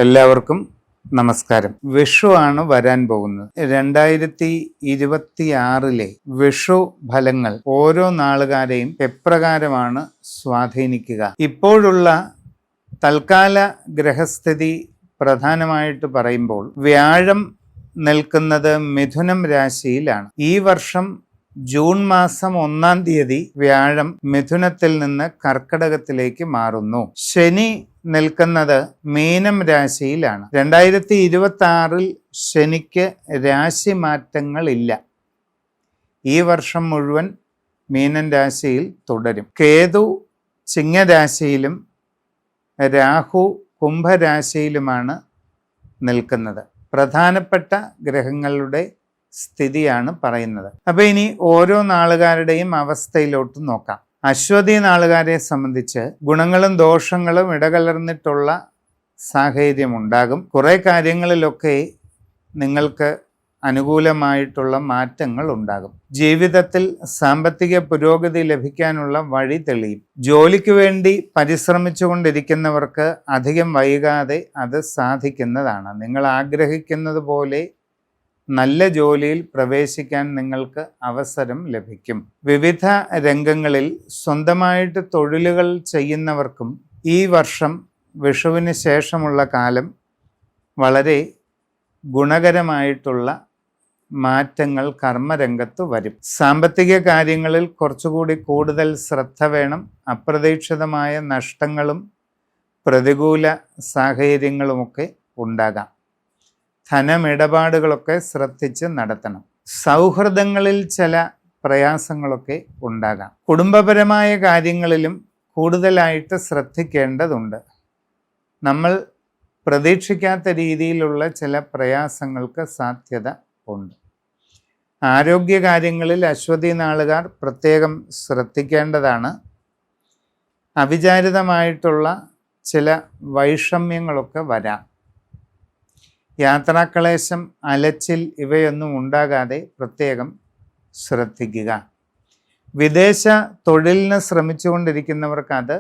എല്ലാവർക്കും നമസ്കാരം. വിഷു ആണ് വരാൻ പോകുന്നത്. 2026 വിഷു ഫലങ്ങൾ ഓരോ നാളുകാരെയും എപ്രകാരമാണ് സ്വാധീനിക്കുക? ഇപ്പോഴുള്ള തൽക്കാല ഗ്രഹസ്ഥിതി പ്രധാനമായിട്ട് പറയുമ്പോൾ വ്യാഴം നിൽക്കുന്നത് മിഥുനം രാശിയിലാണ്. ഈ വർഷം ജൂൺ മാസം 1-ാം തീയതി വ്യാഴം മിഥുനത്തിൽ നിന്ന് കർക്കടകത്തിലേക്ക് മാറുന്നു. ശനി നിൽക്കുന്നത് മീനം രാശിയിലാണ്. 2026 ശനിക്ക് രാശി മാറ്റങ്ങളില്ല. ഈ വർഷം മുഴുവൻ മീനൻ രാശിയിൽ തുടരും. കേതു ചിങ്ങരാശിയിലും രാഹു കുംഭരാശിയിലുമാണ് നിൽക്കുന്നത്. പ്രധാനപ്പെട്ട ഗ്രഹങ്ങളുടെ സ്ഥിതിയാണ് പറയുന്നത്. അപ്പോൾ ഇനി ഓരോ നാളുകാരുടെയും അവസ്ഥയിലോട്ട് നോക്കാം. അശ്വതി നാളുകാരെ സംബന്ധിച്ച് ഗുണങ്ങളും ദോഷങ്ങളും ഇടകലർന്നിട്ടുള്ള സാഹചര്യം ഉണ്ടാകും. കുറേ കാര്യങ്ങളിലൊക്കെ നിങ്ങൾക്ക് അനുകൂലമായിട്ടുള്ള മാറ്റങ്ങൾ ഉണ്ടാകും. ജീവിതത്തിൽ സാമ്പത്തിക പുരോഗതി ലഭിക്കാനുള്ള വഴി തെളിയും. ജോലിക്ക് വേണ്ടി പരിശ്രമിച്ചുകൊണ്ടിരിക്കുന്നവർക്ക് അധികം വൈകാതെ അത് സാധിക്കുന്നതാണ്. നിങ്ങൾ ആഗ്രഹിക്കുന്നത് പോലെ നല്ല ജോലിയിൽ പ്രവേശിക്കാൻ നിങ്ങൾക്ക് അവസരം ലഭിക്കും. വിവിധ രംഗങ്ങളിൽ സ്വന്തമായിട്ട് തൊഴിലുകൾ ചെയ്യുന്നവർക്കും ഈ വർഷം വിഷുവിന് ശേഷമുള്ള കാലം വളരെ ഗുണകരമായിട്ടുള്ള മാറ്റങ്ങൾ കർമ്മരംഗത്ത് വരും. സാമ്പത്തിക കാര്യങ്ങളിൽ കുറച്ചുകൂടി കൂടുതൽ ശ്രദ്ധ വേണം. അപ്രതീക്ഷിതമായ നഷ്ടങ്ങളും പ്രതികൂല സാഹചര്യങ്ങളുമൊക്കെ ഉണ്ടാകാം. ധനമിടപാടുകളൊക്കെ ശ്രദ്ധിച്ച് നടത്തണം. സൗഹൃദങ്ങളിൽ ചില പ്രയാസങ്ങളൊക്കെ ഉണ്ടാകാം. കുടുംബപരമായ കാര്യങ്ങളിലും കൂടുതലായിട്ട് ശ്രദ്ധിക്കേണ്ടതുണ്ട്. നമ്മൾ പ്രതീക്ഷിക്കാത്ത രീതിയിലുള്ള ചില പ്രയാസങ്ങൾക്ക് സാധ്യത ഉണ്ട്. ആരോഗ്യകാര്യങ്ങളിൽ അശ്വതി നാളുകാർ പ്രത്യേകം ശ്രദ്ധിക്കേണ്ടതാണ്. അവിചാരിതമായിട്ടുള്ള ചില വൈഷമ്യങ്ങളൊക്കെ വരാം. യാത്രാക്ലേശം, അലച്ചിൽ ഇവയൊന്നും ഉണ്ടാകാതെ പ്രത്യേകം ശ്രദ്ധിക്കുക. വിദേശ തൊഴിലിന് ശ്രമിച്ചുകൊണ്ടിരിക്കുന്നവർക്ക് അത്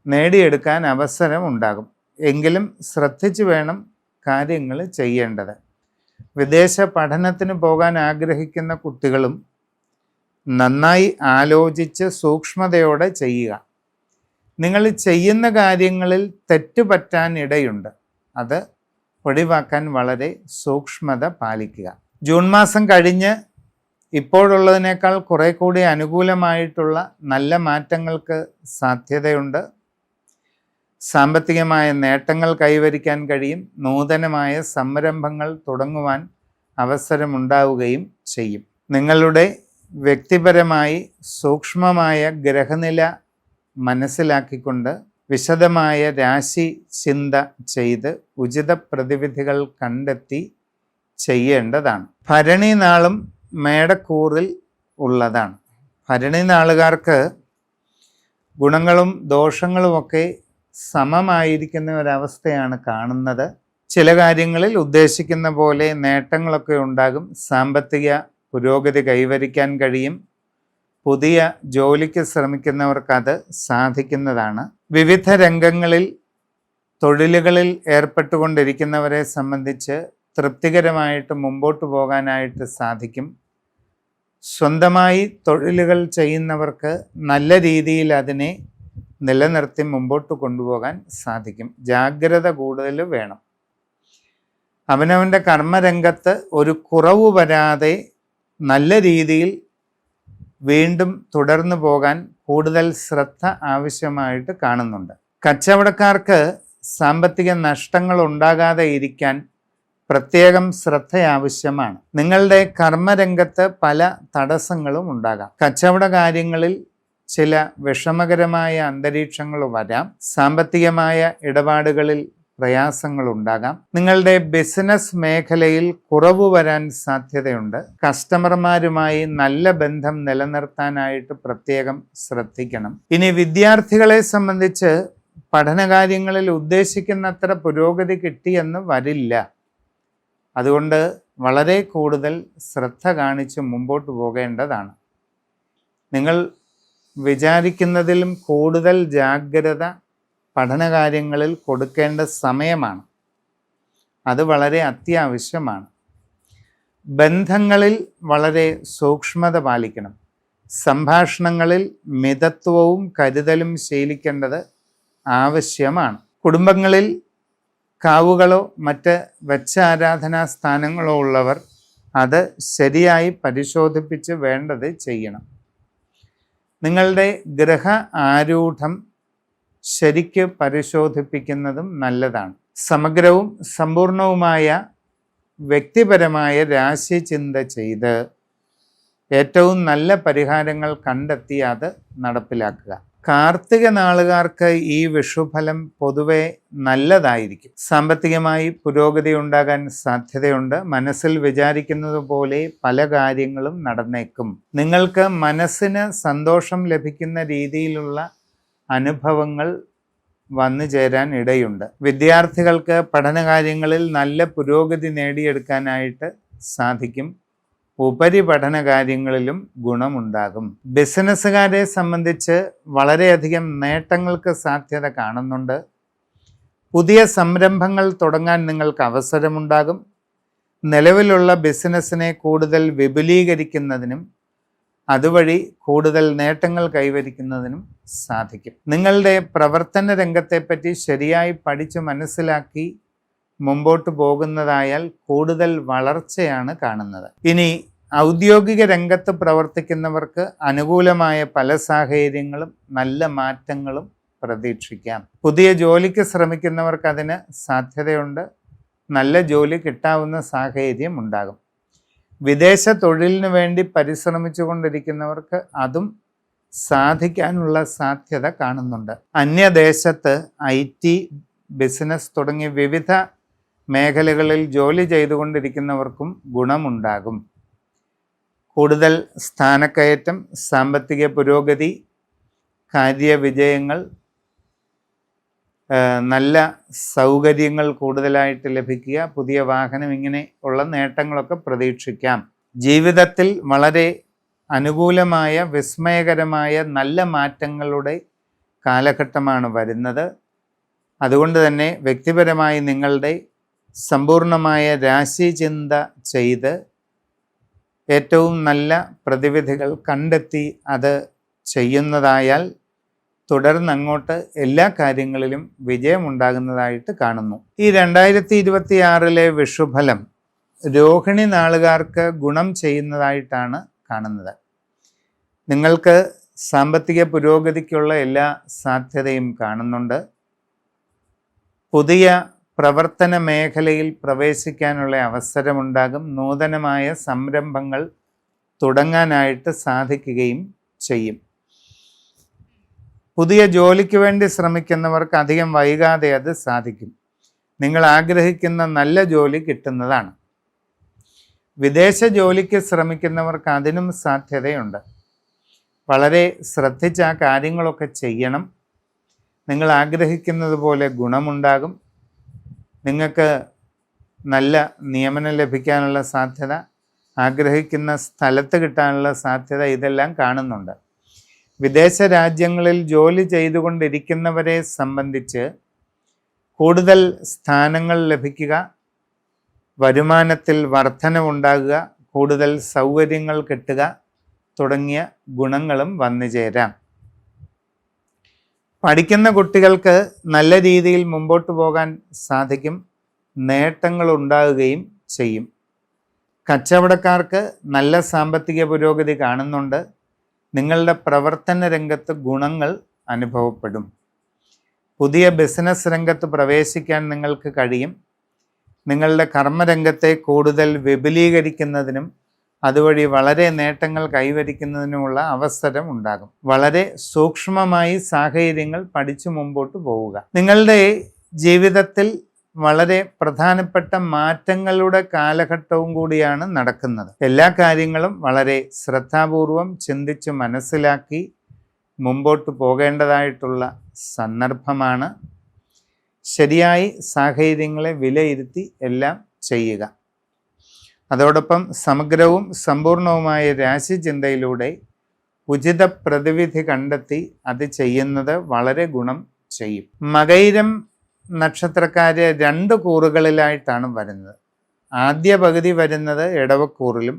നേടിയെടുക്കാൻ അവസരം ഉണ്ടാകും. എങ്കിലും ശ്രദ്ധിച്ചു വേണം കാര്യങ്ങൾ ചെയ്യേണ്ടത്. വിദേശ പഠനത്തിന് പോകാൻ ആഗ്രഹിക്കുന്ന കുട്ടികളും നന്നായി ആലോചിച്ച് സൂക്ഷ്മതയോടെ ചെയ്യുക. നിങ്ങൾ ചെയ്യുന്ന കാര്യങ്ങളിൽ തെറ്റുപറ്റാൻ ഇടയുണ്ട്. അത് ഒഴിവാക്കാൻ വളരെ സൂക്ഷ്മത പാലിക്കുക. ജൂൺ മാസം കഴിഞ്ഞ് ഇപ്പോഴുള്ളതിനേക്കാൾ കുറെ കൂടി അനുകൂലമായിട്ടുള്ള നല്ല മാറ്റങ്ങൾക്ക് സാധ്യതയുണ്ട്. സാമ്പത്തികമായ നേട്ടങ്ങൾ കൈവരിക്കാൻ കഴിയും. നൂതനമായ സംരംഭങ്ങൾ തുടങ്ങുവാൻ അവസരമുണ്ടാവുകയും ചെയ്യും. നിങ്ങളുടെ വ്യക്തിപരമായി സൂക്ഷ്മമായ ഗ്രഹനില മനസ്സിലാക്കിക്കൊണ്ട് വിശദമായ രാശി ചിന്ത ചെയ്ത് ഉചിത പ്രതിവിധികൾ കണ്ടെത്തി ചെയ്യേണ്ടതാണ്. ഭരണി നാളും മേടക്കൂറിൽ ഉള്ളതാണ്. ഭരണി നാളുകാർക്ക് ഗുണങ്ങളും ദോഷങ്ങളുമൊക്കെ സമമായിരിക്കുന്ന ഒരവസ്ഥയാണ് കാണുന്നത്. ചില കാര്യങ്ങളിൽ ഉദ്ദേശിക്കുന്ന പോലെ നേട്ടങ്ങളൊക്കെ ഉണ്ടാകും. സാമ്പത്തിക പുരോഗതി കൈവരിക്കാൻ കഴിയും. പുതിയ ജോലിക്ക് ശ്രമിക്കുന്നവർക്ക് അത് സാധിക്കുന്നതാണ്. വിവിധ രംഗങ്ങളിൽ തൊഴിലുകളിൽ ഏർപ്പെട്ടുകൊണ്ടിരിക്കുന്നവരെ സംബന്ധിച്ച് തൃപ്തികരമായിട്ട് മുമ്പോട്ട് പോകാനായിട്ട് സാധിക്കും. സ്വന്തമായി തൊഴിലുകൾ ചെയ്യുന്നവർക്ക് നല്ല രീതിയിൽ അതിനെ നിലനിർത്തി മുമ്പോട്ട് കൊണ്ടുപോകാൻ സാധിക്കും. ജാഗ്രത കൂടുതൽ വേണം. അവനവൻ്റെ കർമ്മരംഗത്ത് ഒരു കുറവ് വരാതെ നല്ല രീതിയിൽ വീണ്ടും തുടർന്നു പോകാൻ കൂടുതൽ ശ്രദ്ധ ആവശ്യമായിട്ട് കാണുന്നുണ്ട്. കച്ചവടക്കാർക്ക് സാമ്പത്തിക നഷ്ടങ്ങൾ ഉണ്ടാകാതെ ഇരിക്കാൻ പ്രത്യേകം ശ്രദ്ധ ആവശ്യമാണ്. നിങ്ങളുടെ കർമ്മരംഗത്ത് പല തടസ്സങ്ങളും ഉണ്ടാകാം. കച്ചവട കാര്യങ്ങളിൽ ചില വിഷമകരമായ അന്തരീക്ഷങ്ങൾ വരാം. സാമ്പത്തികമായ ഇടപാടുകളിൽ പ്രയാസങ്ങളുണ്ടാകാം. നിങ്ങളുടെ ബിസിനസ് മേഖലയിൽ കുറവ് വരാൻ സാധ്യതയുണ്ട്. കസ്റ്റമർമാരുമായി നല്ല ബന്ധം നിലനിർത്താനായിട്ട് പ്രത്യേകം ശ്രദ്ധിക്കണം. ഇനി വിദ്യാർത്ഥികളെ സംബന്ധിച്ച് പഠനകാര്യങ്ങളിൽ ഉദ്ദേശിക്കുന്നത്ര പുരോഗതി കിട്ടിയെന്ന് വരില്ല. അതുകൊണ്ട് വളരെ കൂടുതൽ ശ്രദ്ധ കാണിച്ച് മുമ്പോട്ട് പോകേണ്ടതാണ്. നിങ്ങൾ വിചാരിക്കുന്നതിലും കൂടുതൽ ജാഗ്രത പഠനകാര്യങ്ങളിൽ കൊടുക്കേണ്ട സമയമാണ്. അത് വളരെ അത്യാവശ്യമാണ്. ബന്ധങ്ങളിൽ വളരെ സൂക്ഷ്മത പാലിക്കണം. സംഭാഷണങ്ങളിൽ മിതത്വവും കരുതലും ശീലിക്കേണ്ടത് ആവശ്യമാണ്. കുടുംബങ്ങളിൽ കാവുകളോ മറ്റ് വെച്ച ആരാധനാ സ്ഥാനങ്ങളോ ഉള്ളവർ അത് ശരിയായി പരിശോധിപ്പിച്ച് വേണ്ടത് ചെയ്യണം. നിങ്ങളുടെ ഗ്രഹ ആരൂഢം ശരിക്ക് പരിശോധിപ്പിക്കുന്നതും നല്ലതാണ്. സമഗ്രവും സമ്പൂർണവുമായ വ്യക്തിപരമായ രാശിചിന്ത ചെയ്ത് ഏറ്റവും നല്ല പരിഹാരങ്ങൾ കണ്ടെത്തി അത് നടപ്പിലാക്കുക. കാർത്തിക നാളുകാർക്ക് ഈ വിഷുഫലം പൊതുവെ നല്ലതായിരിക്കും. സാമ്പത്തികമായി പുരോഗതി ഉണ്ടാകാൻ സാധ്യതയുണ്ട്. മനസ്സിൽ വിചാരിക്കുന്നത് പോലെ പല കാര്യങ്ങളും നടന്നേക്കും. നിങ്ങൾക്ക് മനസ്സിന് സന്തോഷം ലഭിക്കുന്ന രീതിയിലുള്ള അനുഭവങ്ങൾ വന്നു ചേരാൻ ഇടയുണ്ട്. വിദ്യാർത്ഥികൾക്ക് പഠനകാര്യങ്ങളിൽ നല്ല പുരോഗതി നേടിയെടുക്കാനായിട്ട് സാധിക്കും. ഉപരിപഠന കാര്യങ്ങളിലും ഗുണമുണ്ടാകും. ബിസിനസ്സുകാരെ സംബന്ധിച്ച് വളരെയധികം നേട്ടങ്ങൾക്ക് സാധ്യത കാണുന്നുണ്ട്. പുതിയ സംരംഭങ്ങൾ തുടങ്ങാൻ നിങ്ങൾക്ക് അവസരമുണ്ടാകും. നിലവിലുള്ള ബിസിനസ്സിനെ കൂടുതൽ വിപുലീകരിക്കുന്നതിനും അതുവഴി കൂടുതൽ നേട്ടങ്ങൾ കൈവരിക്കുന്നതിനും സാധിക്കും. നിങ്ങളുടെ പ്രവർത്തന രംഗത്തെപ്പറ്റി ശരിയായി പഠിച്ച് മനസ്സിലാക്കി മുമ്പോട്ട് പോകുന്നതായാൽ കൂടുതൽ വളർച്ചയാണ് കാണുന്നത്. ഇനി ഔദ്യോഗിക രംഗത്ത് പ്രവർത്തിക്കുന്നവർക്ക് അനുകൂലമായ പല സാഹചര്യങ്ങളും നല്ല മാറ്റങ്ങളും പ്രതീക്ഷിക്കാം. പുതിയ ജോലിക്ക് ശ്രമിക്കുന്നവർക്ക് അതിന് സാധ്യതയുണ്ട്. നല്ല ജോലി കിട്ടാവുന്ന സാഹചര്യം ഉണ്ടാകും. വിദേശ തൊഴിലിനു വേണ്ടി പരിശ്രമിച്ചു കൊണ്ടിരിക്കുന്നവർക്ക് അതും സാധിക്കാനുള്ള സാധ്യത കാണുന്നുണ്ട്. അന്യദേശത്ത് IT, ബിസിനസ് തുടങ്ങിയ വിവിധ മേഖലകളിൽ ജോലി ചെയ്തുകൊണ്ടിരിക്കുന്നവർക്കും ഗുണമുണ്ടാകും. കൂടുതൽ സ്ഥാനക്കയറ്റം, സാമ്പത്തിക പുരോഗതി, കാര്യവിജയങ്ങൾ, നല്ല സൗകര്യങ്ങൾ കൂടുതലായിട്ട് ലഭിക്കുക, പുതിയ വാഹനം, ഇങ്ങനെ ഉള്ള നേട്ടങ്ങളൊക്കെ പ്രതീക്ഷിക്കാം. ജീവിതത്തിൽ വളരെ അനുകൂലമായ വിസ്മയകരമായ നല്ല മാറ്റങ്ങളുടെ കാലഘട്ടമാണ് വരുന്നത്. അതുകൊണ്ട് തന്നെ വ്യക്തിപരമായി നിങ്ങളുടെ സമ്പൂർണമായ രാശിചിന്ത ചെയ്ത് ഏറ്റവും നല്ല പ്രതിവിധികൾ കണ്ടെത്തി അത് ചെയ്യുന്നതായാൽ തുടർന്നങ്ങോട്ട് എല്ലാ കാര്യങ്ങളിലും വിജയമുണ്ടാകുന്നതായിട്ട് കാണുന്നു. ഈ 2026 വിഷുഫലം രോഹിണി നാളുകാർക്ക് ഗുണം ചെയ്യുന്നതായിട്ടാണ് കാണുന്നത്. നിങ്ങൾക്ക് സാമ്പത്തിക പുരോഗതിക്കുള്ള എല്ലാ സാധ്യതയും കാണുന്നുണ്ട്. പുതിയ പ്രവർത്തന മേഖലയിൽ പ്രവേശിക്കാനുള്ള അവസരമുണ്ടാകും. നൂതനമായ സംരംഭങ്ങൾ തുടങ്ങാനായിട്ട് സാധിക്കുകയും ചെയ്യും. പുതിയ ജോലിക്ക് വേണ്ടി ശ്രമിക്കുന്നവർക്ക് അധികം വൈകാതെ അത് സാധിക്കും. നിങ്ങൾ ആഗ്രഹിക്കുന്ന നല്ല ജോലി കിട്ടുന്നതാണ്. വിദേശ ജോലിക്ക് ശ്രമിക്കുന്നവർക്ക് അതിനും സാധ്യതയുണ്ട്. വളരെ ശ്രദ്ധിച്ച് ആ കാര്യങ്ങളൊക്കെ ചെയ്യണം. നിങ്ങൾ ആഗ്രഹിക്കുന്നത് പോലെ ഗുണമുണ്ടാകും. നിങ്ങൾക്ക് നല്ല നിയമനം ലഭിക്കാനുള്ള സാധ്യത, ആഗ്രഹിക്കുന്ന സ്ഥലത്ത് കിട്ടാനുള്ള സാധ്യത, ഇതെല്ലാം കാണുന്നുണ്ട്. വിദേശ രാജ്യങ്ങളിൽ ജോലി ചെയ്തുകൊണ്ടിരിക്കുന്നവരെ സംബന്ധിച്ച് കൂടുതൽ സ്ഥാനങ്ങൾ ലഭിക്കുക, വരുമാനത്തിൽ വർധനവുണ്ടാകുക, കൂടുതൽ സൗകര്യങ്ങൾ കിട്ടുക തുടങ്ങിയ ഗുണങ്ങളും വന്നു ചേരാം. പഠിക്കുന്ന കുട്ടികൾക്ക് നല്ല രീതിയിൽ മുമ്പോട്ട് പോകാൻ സാധിക്കും. നേട്ടങ്ങൾ ഉണ്ടാകുകയും ചെയ്യും. കച്ചവടക്കാർക്ക് നല്ല സാമ്പത്തിക പുരോഗതി കാണുന്നുണ്ട്. നിങ്ങളുടെ പ്രവർത്തന രംഗത്ത് ഗുണങ്ങൾ അനുഭവപ്പെടും. പുതിയ ബിസിനസ് രംഗത്ത് പ്രവേശിക്കാൻ നിങ്ങൾക്ക് കഴിയും. നിങ്ങളുടെ കർമ്മരംഗത്തെ കൂടുതൽ വിപുലീകരിക്കുന്നതിനും അതുവഴി വളരെ നേട്ടങ്ങൾ കൈവരിക്കുന്നതിനുമുള്ള അവസരം ഉണ്ടാകും. വളരെ സൂക്ഷ്മമായി സാഹചര്യങ്ങൾ പഠിച്ചു മുമ്പോട്ട് പോവുക. നിങ്ങളുടെ ജീവിതത്തിൽ വളരെ പ്രധാനപ്പെട്ട മാറ്റങ്ങളുടെ കാലഘട്ടവും കൂടിയാണ് നടക്കുന്നത്. എല്ലാ കാര്യങ്ങളും വളരെ ശ്രദ്ധാപൂർവം ചിന്തിച്ച് മനസ്സിലാക്കി മുമ്പോട്ട് പോകേണ്ടതായിട്ടുള്ള സന്ദർഭമാണ്. ശരിയായി സാഹചര്യങ്ങളെ വിലയിരുത്തി എല്ലാം ചെയ്യുക. അതോടൊപ്പം സമഗ്രവും സമ്പൂർണവുമായ രാശിചിന്തയിലൂടെ ഉചിത പ്രതിവിധി കണ്ടെത്തി അത് ചെയ്യുന്നത് വളരെ ഗുണം ചെയ്യും. മകയിരം നക്ഷത്രക്കാര് 2 കൂറുകളിലായിട്ടാണ് വരുന്നത്. ആദ്യ പകുതി വരുന്നത് ഇടവക്കൂറിലും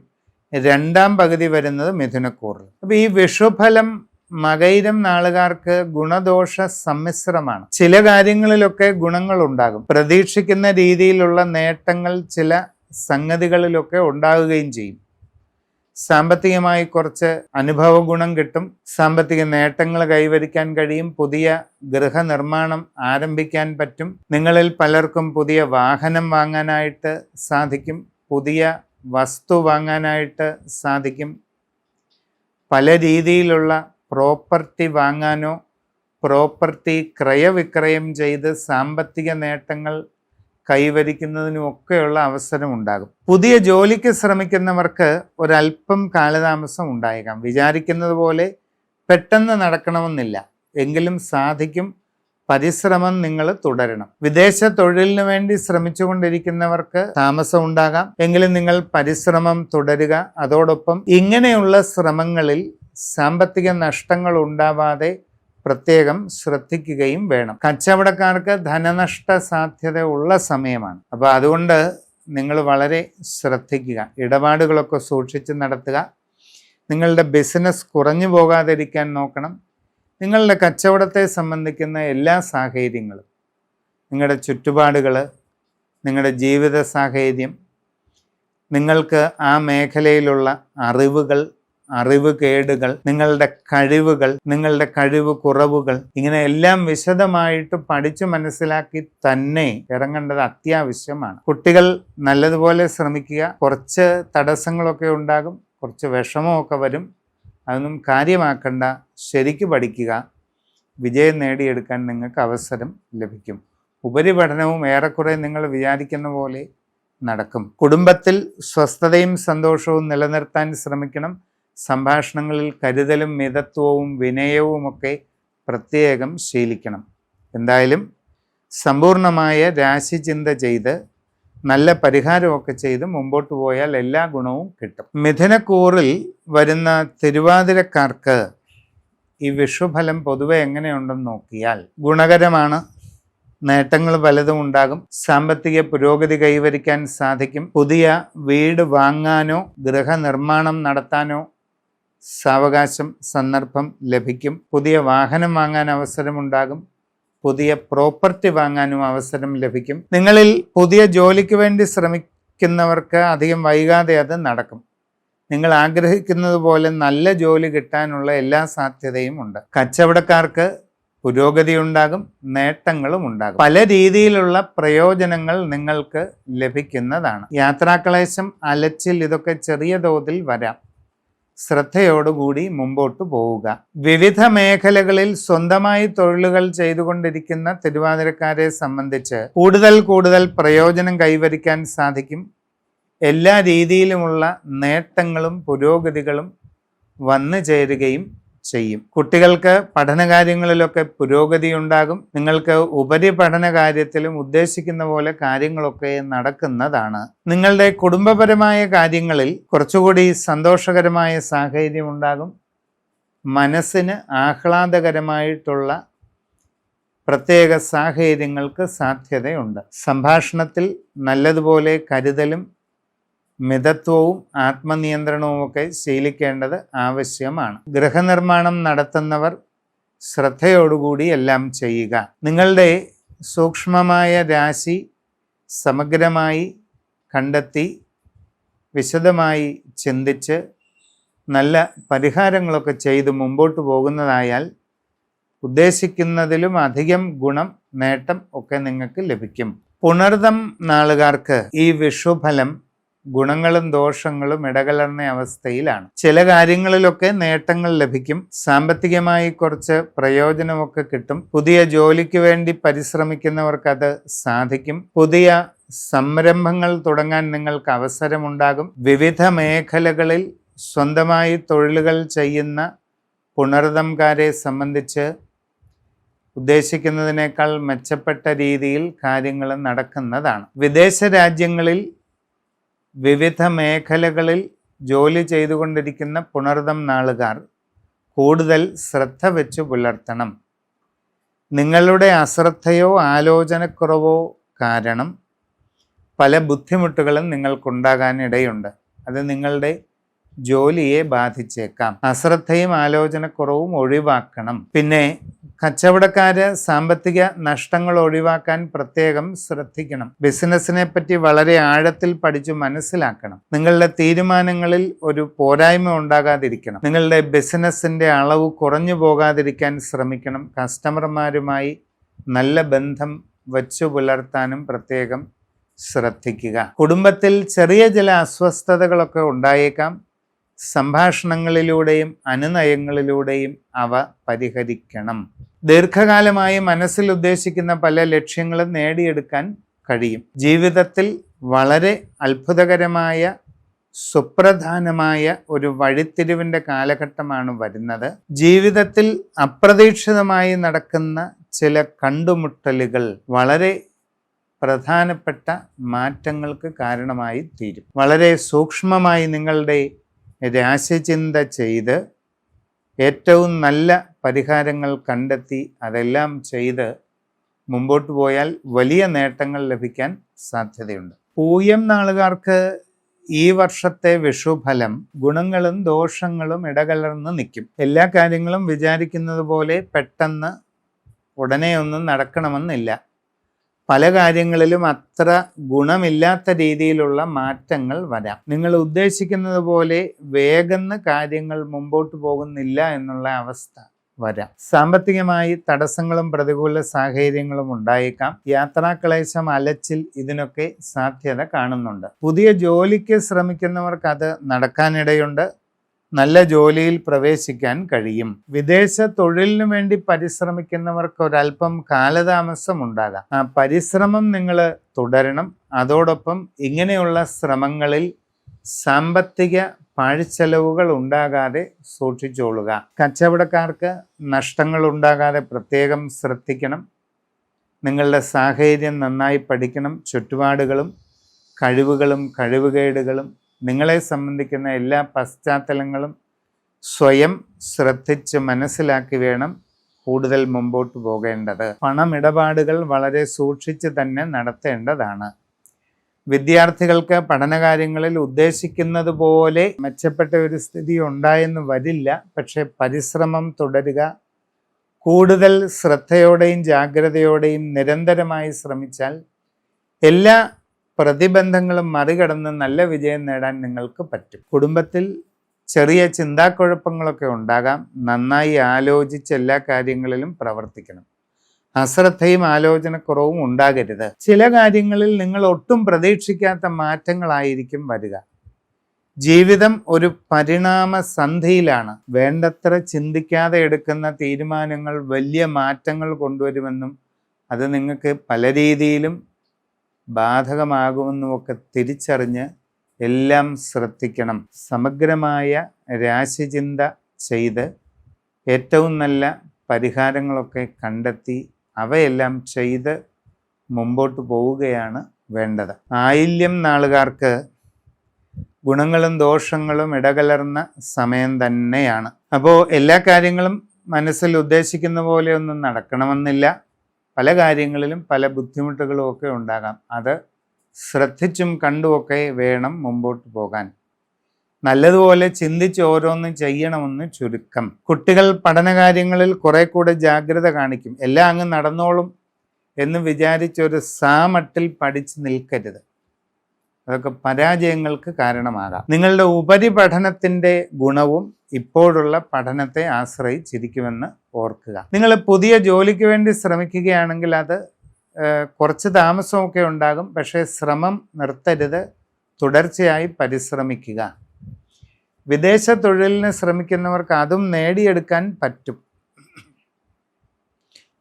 രണ്ടാം പകുതി വരുന്നത് മിഥുനക്കൂറിലും. അപ്പോൾ ഈ വിഷുഫലം മകയിരം നാളുകാർക്ക് ഗുണദോഷ സമ്മിശ്രമാണ്. ചില കാര്യങ്ങളിലൊക്കെ ഗുണങ്ങളുണ്ടാകും, പ്രതീക്ഷിക്കുന്ന രീതിയിലുള്ള നേട്ടങ്ങൾ ചില സംഗതികളിലൊക്കെ ഉണ്ടാവുകയും ചെയ്യും. സാമ്പത്തികമായി കുറച്ച് അനുഭവ ഗുണം കിട്ടും, സാമ്പത്തിക നേട്ടങ്ങൾ കൈവരിക്കാൻ കഴിയും, പുതിയ ഗൃഹനിർമ്മാണം ആരംഭിക്കാൻ പറ്റും, നിങ്ങളിൽ പലർക്കും പുതിയ വാഹനം വാങ്ങാനായിട്ട് സാധിക്കും, പുതിയ വസ്തു വാങ്ങാനായിട്ട് സാധിക്കും, പല രീതിയിലുള്ള പ്രോപ്പർട്ടി വാങ്ങാനോ പ്രോപ്പർട്ടി ക്രയവിക്രയം ചെയ്ത് സാമ്പത്തിക നേട്ടങ്ങൾ കൈവരിക്കുന്നതിനുമൊക്കെയുള്ള അവസരം ഉണ്ടാകും. പുതിയ ജോലിക്ക് ശ്രമിക്കുന്നവർക്ക് ഒരല്പം കാലതാമസം ഉണ്ടായേക്കാം. വിചാരിക്കുന്നത് പോലെ പെട്ടെന്ന് നടക്കണമെന്നില്ല, എങ്കിലും സാധിക്കും. പരിശ്രമം നിങ്ങൾ തുടരണം. വിദേശ തൊഴിലിന് വേണ്ടി ശ്രമിച്ചുകൊണ്ടിരിക്കുന്നവർക്ക് താമസം ഉണ്ടാകാം, എങ്കിലും നിങ്ങൾ പരിശ്രമം തുടരുക. അതോടൊപ്പം ഇങ്ങനെയുള്ള ശ്രമങ്ങളിൽ സാമ്പത്തിക നഷ്ടങ്ങൾ ഉണ്ടാവാതെ പ്രത്യേകം ശ്രദ്ധിക്കുകയും വേണം. കച്ചവടക്കാർക്ക് ധനനഷ്ട സാധ്യത ഉള്ള സമയമാണ്. അപ്പോൾ അതുകൊണ്ട് നിങ്ങൾ വളരെ ശ്രദ്ധിക്കുക, ഇടപാടുകളൊക്കെ സൂക്ഷിച്ച് നടത്തുക. നിങ്ങളുടെ ബിസിനസ് കുറഞ്ഞു പോകാതിരിക്കാൻ നോക്കണം. നിങ്ങളുടെ കച്ചവടത്തെ സംബന്ധിക്കുന്ന എല്ലാ സാഹചര്യങ്ങളും, നിങ്ങളുടെ ചുറ്റുപാടുകൾ, നിങ്ങളുടെ ജീവിത സാഹചര്യം, നിങ്ങൾക്ക് ആ മേഖലയിലുള്ള അറിവ് കേടുകൾ, നിങ്ങളുടെ കഴിവുകൾ, നിങ്ങളുടെ കഴിവ് കുറവുകൾ, ഇങ്ങനെ എല്ലാം വിശദമായിട്ട് പഠിച്ചു മനസ്സിലാക്കി തന്നെ ഇറങ്ങേണ്ടത് അത്യാവശ്യമാണ്. കുട്ടികൾ നല്ലതുപോലെ ശ്രമിക്കുക. കുറച്ച് തടസ്സങ്ങളൊക്കെ ഉണ്ടാകും, കുറച്ച് വിഷമമൊക്കെ വരും, അതൊന്നും കാര്യമാക്കണ്ട. ശരിക്ക് പഠിക്കുക, വിജയം നേടിയെടുക്കാൻ നിങ്ങൾക്ക് അവസരം ലഭിക്കും. ഉപരിപഠനവും ഏറെക്കുറെ നിങ്ങൾ വിചാരിക്കുന്ന പോലെ നടക്കും. കുടുംബത്തിൽ സ്വസ്ഥതയും സന്തോഷവും നിലനിർത്താൻ ശ്രമിക്കണം. സംഭാഷണങ്ങളിൽ കരുതലും മിതത്വവും വിനയവുമൊക്കെ പ്രത്യേകം ശീലിക്കണം. എന്തായാലും സമ്പൂർണമായ രാശിചിന്ത ചെയ്ത് നല്ല പരിഹാരമൊക്കെ ചെയ്ത് മുമ്പോട്ട് പോയാൽ എല്ലാ ഗുണവും കിട്ടും. മിഥുനക്കൂറിൽ വരുന്ന തിരുവാതിരക്കാർക്ക് ഈ വിഷുഫലം പൊതുവെ എങ്ങനെയുണ്ടെന്ന് നോക്കിയാൽ ഗുണകരമാണ്. നേട്ടങ്ങൾ പലതും ഉണ്ടാകും. സാമ്പത്തിക പുരോഗതി കൈവരിക്കാൻ സാധിക്കും. പുതിയ വീട് വാങ്ങാനോ ഗൃഹനിർമ്മാണം നടത്താനോ സാവകാശം സന്ദർഭം ലഭിക്കും. പുതിയ വാഹനം വാങ്ങാൻ അവസരമുണ്ടാകും. പുതിയ പ്രോപ്പർട്ടി വാങ്ങാനും അവസരം ലഭിക്കും. നിങ്ങളിൽ പുതിയ ജോലിക്ക് വേണ്ടി ശ്രമിക്കുന്നവർക്ക് അധികം വൈകാതെ അത് നടക്കും. നിങ്ങൾ ആഗ്രഹിക്കുന്നത് പോലെ നല്ല ജോലി കിട്ടാനുള്ള എല്ലാ സാധ്യതയും ഉണ്ട്. കച്ചവടക്കാർക്ക് പുരോഗതി ഉണ്ടാകും, നേട്ടങ്ങളും ഉണ്ടാകും. പല രീതിയിലുള്ള പ്രയോജനങ്ങൾ നിങ്ങൾക്ക് ലഭിക്കുന്നതാണ്. യാത്രാക്ലേശം, അലച്ചിൽ ഇതൊക്കെ ചെറിയ തോതിൽ വരാം. ശ്രദ്ധയോടുകൂടി മുമ്പോട്ട് പോവുക. വിവിധ മേഖലകളിൽ സ്വന്തമായി തൊഴിലുകൾ ചെയ്തുകൊണ്ടിരിക്കുന്ന തിരുവാതിരക്കാരെ സംബന്ധിച്ച് കൂടുതൽ പ്രയോജനം കൈവരിക്കാൻ സാധിക്കും. എല്ലാ രീതിയിലുമുള്ള നേട്ടങ്ങളും പുരോഗതികളും വന്നു ചേരുകയും ചെയ്യും. കുട്ടികൾക്ക് പഠനകാര്യങ്ങളിലൊക്കെ പുരോഗതി ഉണ്ടാകും. നിങ്ങൾക്ക് ഉപരിപഠന കാര്യത്തിലും ഉദ്ദേശിക്കുന്ന പോലെ കാര്യങ്ങളൊക്കെ നടക്കുന്നതാണ്. നിങ്ങളുടെ കുടുംബപരമായ കാര്യങ്ങളിൽ കുറച്ചുകൂടി സന്തോഷകരമായ സാഹചര്യം ഉണ്ടാകും. മനസ്സിന് ആഹ്ലാദകരമായിട്ടുള്ള പ്രത്യേക സാഹചര്യങ്ങൾക്ക് സാധ്യതയുണ്ട്. സംഭാഷണത്തിൽ നല്ലതുപോലെ കരുതലും മിതത്വവും ആത്മനിയന്ത്രണവുമൊക്കെ ശീലിക്കേണ്ടത് ആവശ്യമാണ്. ഗൃഹനിർമ്മാണം നടത്തുന്നവർ ശ്രദ്ധയോടുകൂടി എല്ലാം ചെയ്യുക. നിങ്ങളുടെ സൂക്ഷ്മമായ രാശി സമഗ്രമായി കണ്ടെത്തി വിശദമായി ചിന്തിച്ച് നല്ല പരിഹാരങ്ങളൊക്കെ ചെയ്ത് മുമ്പോട്ട് പോകുന്നതായാൽ ഉദ്ദേശിക്കുന്നതിലും അധികം ഗുണം, നേട്ടം ഒക്കെ നിങ്ങൾക്ക് ലഭിക്കും. പുണർതം നാളുകാർക്ക് ഈ വിഷുഫലം ഗുണങ്ങളും ദോഷങ്ങളും ഇടകലർന്ന അവസ്ഥയിലാണ്. ചില കാര്യങ്ങളിലൊക്കെ നേട്ടങ്ങൾ ലഭിക്കും. സാമ്പത്തികമായി കുറച്ച് പ്രയോജനമൊക്കെ കിട്ടും. പുതിയ ജോലിക്ക് വേണ്ടി പരിശ്രമിക്കുന്നവർക്കത് സാധിക്കും. പുതിയ സംരംഭങ്ങൾ തുടങ്ങാൻ നിങ്ങൾക്ക് അവസരമുണ്ടാകും. വിവിധ മേഖലകളിൽ സ്വന്തമായി തൊഴിലുകൾ ചെയ്യുന്ന പുണർതംകാരെ സംബന്ധിച്ച് ഉദ്ദേശിക്കുന്നതിനേക്കാൾ മെച്ചപ്പെട്ട രീതിയിൽ കാര്യങ്ങൾ നടക്കുന്നതാണ്. വിദേശ രാജ്യങ്ങളിൽ വിവിധ മേഖലകളിൽ ജോലി ചെയ്തുകൊണ്ടിരിക്കുന്ന പുണർതം നാളുകാർ കൂടുതൽ ശ്രദ്ധ വെച്ച് പുലർത്തണം. നിങ്ങളുടെ അശ്രദ്ധയോ ആലോചനക്കുറവോ കാരണം പല ബുദ്ധിമുട്ടുകളും നിങ്ങൾക്കുണ്ടാകാനിടയുണ്ട്. അത് നിങ്ങളുടെ ജോലിയെ ബാധിച്ചേക്കാം. അശ്രദ്ധയും ആലോചനക്കുറവും ഒഴിവാക്കണം. പിന്നെ കച്ചവടക്കാര് സാമ്പത്തിക നഷ്ടങ്ങൾ ഒഴിവാക്കാൻ പ്രത്യേകം ശ്രദ്ധിക്കണം. ബിസിനസ്സിനെ പറ്റി വളരെ ആഴത്തിൽ പഠിച്ചു മനസ്സിലാക്കണം. നിങ്ങളുടെ തീരുമാനങ്ങളിൽ ഒരു പോരായ്മ ഉണ്ടാകാതിരിക്കണം. നിങ്ങളുടെ ബിസിനസ്സിന്റെ അളവ് കുറഞ്ഞു പോകാതിരിക്കാൻ ശ്രമിക്കണം. കസ്റ്റമർമാരുമായി നല്ല ബന്ധം വച്ചു പുലർത്താനും പ്രത്യേകം ശ്രദ്ധിക്കുക. കുടുംബത്തിൽ ചെറിയ ചില അസ്വസ്ഥതകളൊക്കെ ഉണ്ടായേക്കാം. സംഭാഷണങ്ങളിലൂടെയും അനുനയങ്ങളിലൂടെയും അവ പരിഹരിക്കണം. ദീർഘകാലമായി മനസ്സിൽ ഉദ്ദേശിക്കുന്ന പല ലക്ഷ്യങ്ങളും നേടിയെടുക്കാൻ കഴിയും. ജീവിതത്തിൽ വളരെ അത്ഭുതകരമായ സുപ്രധാനമായ ഒരു വഴിത്തിരിവിൻ്റെ കാലഘട്ടമാണ് വരുന്നത്. ജീവിതത്തിൽ അപ്രതീക്ഷിതമായി നടക്കുന്ന ചില കണ്ടുമുട്ടലുകൾ വളരെ പ്രധാനപ്പെട്ട മാറ്റങ്ങൾക്ക് കാരണമായി തീരും. വളരെ സൂക്ഷ്മമായി നിങ്ങളുടെ രാശിചിന്ത ചെയ്ത് ഏറ്റവും നല്ല പരിഹാരങ്ങൾ കണ്ടെത്തി അതെല്ലാം ചെയ്ത് മുമ്പോട്ട് പോയാൽ വലിയ നേട്ടങ്ങൾ ലഭിക്കാൻ സാധ്യതയുണ്ട്. പൂയം നാളുകാർക്ക് ഈ വർഷത്തെ വിഷുഫലം ഗുണങ്ങളും ദോഷങ്ങളും ഇടകലർന്ന് നിൽക്കും. എല്ലാ കാര്യങ്ങളും വിചാരിക്കുന്നത് പോലെ പെട്ടെന്ന് ഉടനെ ഒന്നും നടക്കണമെന്നില്ല. പല കാര്യങ്ങളിലും അത്ര ഗുണമില്ലാത്ത രീതിയിലുള്ള മാറ്റങ്ങൾ വരാം. നിങ്ങൾ ഉദ്ദേശിക്കുന്നത് പോലെ വേഗം കാര്യങ്ങൾ മുമ്പോട്ട് പോകുന്നില്ല എന്നുള്ള അവസ്ഥ വരാം. സാമ്പത്തികമായി തടസ്സങ്ങളും പ്രതികൂല സാഹചര്യങ്ങളും ഉണ്ടായേക്കാം. യാത്രാക്ലേശം, അലച്ചിൽ ഇതിനൊക്കെ സാധ്യത കാണുന്നുണ്ട്. പുതിയ ജോലിക്ക് ശ്രമിക്കുന്നവർക്ക് അത് നടക്കാനിടയുണ്ട്. നല്ല ജോലിയിൽ പ്രവേശിക്കാൻ കഴിയും. വിദേശ തൊഴിലിനു വേണ്ടി പരിശ്രമിക്കുന്നവർക്ക് ഒരല്പം കാലതാമസം ഉണ്ടാകാം. ആ പരിശ്രമം നിങ്ങൾ തുടരണം. അതോടൊപ്പം ഇങ്ങനെയുള്ള ശ്രമങ്ങളിൽ സാമ്പത്തിക പാഴ്ചെലവുകൾ ഉണ്ടാകാതെ സൂക്ഷിച്ചോളുക. കച്ചവടക്കാർക്ക് നഷ്ടങ്ങൾ ഉണ്ടാകാതെ പ്രത്യേകം ശ്രദ്ധിക്കണം. നിങ്ങളുടെ സാഹചര്യം നന്നായി പഠിക്കണം. ചുറ്റുപാടുകളും കഴിവുകളും കഴിവുകേടുകളും നിങ്ങളെ സംബന്ധിക്കുന്ന എല്ലാ പശ്ചാത്തലങ്ങളും സ്വയം ശ്രദ്ധിച്ച് മനസ്സിലാക്കി വേണം കൂടുതൽ മുമ്പോട്ട് പോകേണ്ടത്. പണമിടപാടുകൾ വളരെ സൂക്ഷിച്ച് തന്നെ നടത്തേണ്ടതാണ്. വിദ്യാർത്ഥികൾക്ക് പഠനകാര്യങ്ങളിൽ ഉദ്ദേശിക്കുന്നത് പോലെ മെച്ചപ്പെട്ട ഒരു സ്ഥിതി ഉണ്ടായെന്ന് വരില്ല. പക്ഷെ പരിശ്രമം തുടരുക. കൂടുതൽ ശ്രദ്ധയോടെയും ജാഗ്രതയോടെയും നിരന്തരമായി ശ്രമിച്ചാൽ എല്ലാ പ്രതിബന്ധങ്ങളും മറികടന്ന് നല്ല വിജയം നേടാൻ നിങ്ങൾക്ക് പറ്റും. കുടുംബത്തിൽ ചെറിയ ചിന്താക്കുഴപ്പങ്ങളൊക്കെ ഉണ്ടാകാം. നന്നായി ആലോചിച്ച് എല്ലാ കാര്യങ്ങളിലും പ്രവർത്തിക്കണം. അശ്രദ്ധയും ആലോചനക്കുറവും ഉണ്ടാകരുത്. ചില കാര്യങ്ങളിൽ നിങ്ങൾ ഒട്ടും പ്രതീക്ഷിക്കാത്ത മാറ്റങ്ങളായിരിക്കും വരിക. ജീവിതം ഒരു പരിണാമ സന്ധിയിലാണ്. വേണ്ടത്ര ചിന്തിക്കാതെ എടുക്കുന്ന തീരുമാനങ്ങൾ വലിയ മാറ്റങ്ങൾ കൊണ്ടുവരുമെന്നും അത് നിങ്ങൾക്ക് പല രീതിയിലും ബാധകമാകുമെന്നുമൊക്കെ തിരിച്ചറിഞ്ഞ് എല്ലാം ശ്രദ്ധിക്കണം. സമഗ്രമായ രാശിചിന്ത ചെയ്ത് ഏറ്റവും നല്ല പരിഹാരങ്ങളൊക്കെ കണ്ടെത്തി അവയെല്ലാം ചെയ്ത് മുമ്പോട്ട് പോവുകയാണ് വേണ്ടത്. ആയില്യം നാളുകാർക്ക് ഗുണങ്ങളും ദോഷങ്ങളും ഇടകലർന്ന സമയം തന്നെയാണ്. അപ്പോൾ എല്ലാ കാര്യങ്ങളും മനസ്സിൽ ഉദ്ദേശിക്കുന്ന പോലെ ഒന്നും നടക്കണമെന്നില്ല. പല കാര്യങ്ങളിലും പല ബുദ്ധിമുട്ടുകളും ഒക്കെ ഉണ്ടാകാം. അത് ശ്രദ്ധിച്ചും കണ്ടുമൊക്കെ വേണം മുമ്പോട്ട് പോകാൻ. നല്ലതുപോലെ ചിന്തിച്ച് ഓരോന്നും ചെയ്യണമെന്ന് ചുരുക്കം. കുട്ടികൾ പഠനകാര്യങ്ങളിൽ കുറെ കൂടെ ജാഗ്രത കാണിക്കും. എല്ലാം അങ്ങ് നടന്നോളും എന്ന് വിചാരിച്ചൊരു സാമട്ടിൽ പഠിച്ച് നിൽക്കരുത്. അതൊക്കെ പരാജയങ്ങൾക്ക് കാരണമാകാം. നിങ്ങളുടെ ഉപരിപഠനത്തിൻ്റെ ഗുണവും ഇപ്പോഴുള്ള പഠനത്തെ ആശ്രയിച്ചിരിക്കുമെന്ന് ഓർക്കുക. നിങ്ങൾ പുതിയ ജോലിക്ക് വേണ്ടി ശ്രമിക്കുകയാണെങ്കിൽ അത് കുറച്ച് താമസമൊക്കെ ഉണ്ടാകും. പക്ഷേ ശ്രമം നിർത്തരുത്. തുടർച്ചയായി പരിശ്രമിക്കുക. വിദേശ തൊഴിലിന് ശ്രമിക്കുന്നവർക്ക് അതും നേടിയെടുക്കാൻ പറ്റും.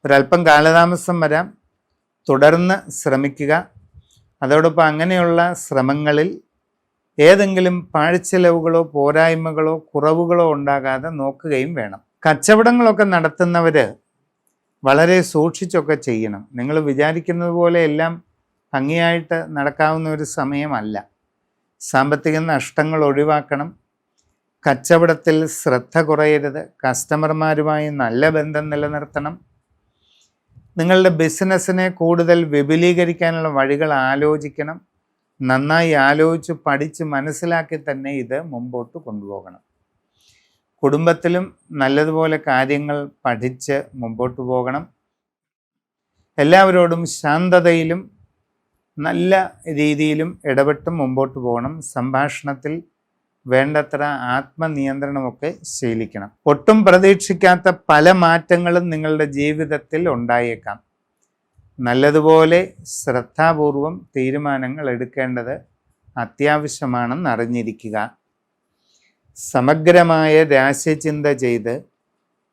ഒരല്പം കാലതാമസം വരാം. തുടർന്ന് ശ്രമിക്കുക. അതോടൊപ്പം അങ്ങനെയുള്ള ശ്രമങ്ങളിൽ ഏതെങ്കിലും പാഴ്ചെലവുകളോ പോരായ്മകളോ കുറവുകളോ ഉണ്ടാകാതെ നോക്കുകയും വേണം. കച്ചവടങ്ങളൊക്കെ നടത്തുന്നവർ വളരെ സൂക്ഷിച്ചൊക്കെ ചെയ്യണം. നിങ്ങൾ വിചാരിക്കുന്നത് പോലെ എല്ലാം ഭംഗിയായിട്ട് നടക്കാവുന്ന ഒരു സമയമല്ല. സാമ്പത്തിക നഷ്ടങ്ങൾ ഒഴിവാക്കണം. കച്ചവടത്തിൽ ശ്രദ്ധ കുറയരുത്. കസ്റ്റമർമാരുമായി നല്ല ബന്ധം നിലനിർത്തണം. നിങ്ങളുടെ ബിസിനസ്സിനെ കൂടുതൽ വിപുലീകരിക്കാനുള്ള വഴികൾ ആലോചിക്കണം. നന്നായി ആലോചിച്ച് പഠിച്ച് മനസ്സിലാക്കി തന്നെ ഇത് മുമ്പോട്ട് കൊണ്ടുപോകണം. കുടുംബത്തിലും നല്ലതുപോലെ കാര്യങ്ങൾ പഠിച്ച് മുമ്പോട്ട് പോകണം. എല്ലാവരോടും ശാന്തതയിലും നല്ല രീതിയിലും ഇടപെട്ടും മുമ്പോട്ട് പോകണം. സംഭാഷണത്തിൽ വേണ്ടത്ര ആത്മനിയന്ത്രണമൊക്കെ ശീലിക്കണം. ഒട്ടും പ്രതീക്ഷിക്കാത്ത പല മാറ്റങ്ങളും നിങ്ങളുടെ ജീവിതത്തിൽ ഉണ്ടായേക്കാം. നല്ലതുപോലെ ശ്രദ്ധാപൂർവം തീരുമാനങ്ങൾ എടുക്കേണ്ടത് അത്യാവശ്യമാണെന്ന് അറിഞ്ഞിരിക്കുക. സമഗ്രമായ രാശിചിന്ത ചെയ്ത്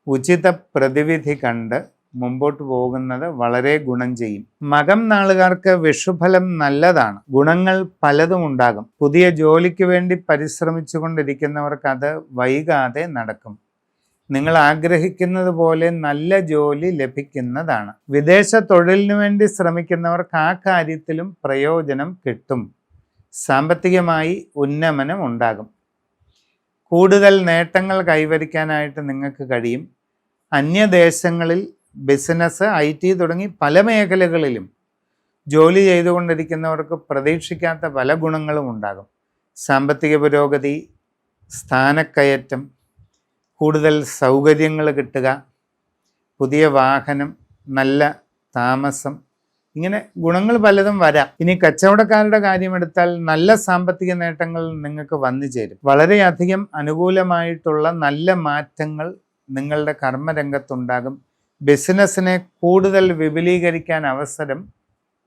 ഉചിത പ്രതിവിധി കണ്ട് മുമ്പോട്ട് പോകുന്നത് വളരെ ഗുണം ചെയ്യും. മകം നാളുകാർക്ക് വിഷുഫലം നല്ലതാണ്. ഗുണങ്ങൾ പലതും ഉണ്ടാകും. പുതിയ ജോലിക്ക് വേണ്ടി പരിശ്രമിച്ചു കൊണ്ടിരിക്കുന്നവർക്ക് അത് വൈകാതെ നടക്കും. നിങ്ങൾ ആഗ്രഹിക്കുന്നത് പോലെ നല്ല ജോലി ലഭിക്കുന്നതാണ്. വിദേശ തൊഴിലിനു വേണ്ടി ശ്രമിക്കുന്നവർക്ക് ആ കാര്യത്തിലും പ്രയോജനം കിട്ടും. സാമ്പത്തികമായി ഉന്നമനം ഉണ്ടാകും. കൂടുതൽ നേട്ടങ്ങൾ കൈവരിക്കാനായിട്ട് നിങ്ങൾക്ക് കഴിയും. അന്യദേശങ്ങളിൽ ബിസിനസ്, IT തുടങ്ങി പല മേഖലകളിലും ജോലി ചെയ്തുകൊണ്ടിരിക്കുന്നവർക്ക് പ്രതീക്ഷിക്കാത്ത പല ഗുണങ്ങളും ഉണ്ടാകും. സാമ്പത്തിക പുരോഗതി, സ്ഥാനക്കയറ്റം, കൂടുതൽ സൗകര്യങ്ങൾ കിട്ടുക, പുതിയ വാഹനം, നല്ല താമസം, ഇങ്ങനെ ഗുണങ്ങൾ പലതും വരാം. ഇനി കച്ചവടക്കാരുടെ കാര്യമെടുത്താൽ നല്ല സാമ്പത്തിക നേട്ടങ്ങൾ നിങ്ങൾക്ക് വന്നു ചേരും. വളരെയധികം അനുകൂലമായിട്ടുള്ള നല്ല മാറ്റങ്ങൾ നിങ്ങളുടെ കർമ്മരംഗത്തുണ്ടാകും. ബിസിനസ്സിനെ കൂടുതൽ വിപുലീകരിക്കാൻ അവസരം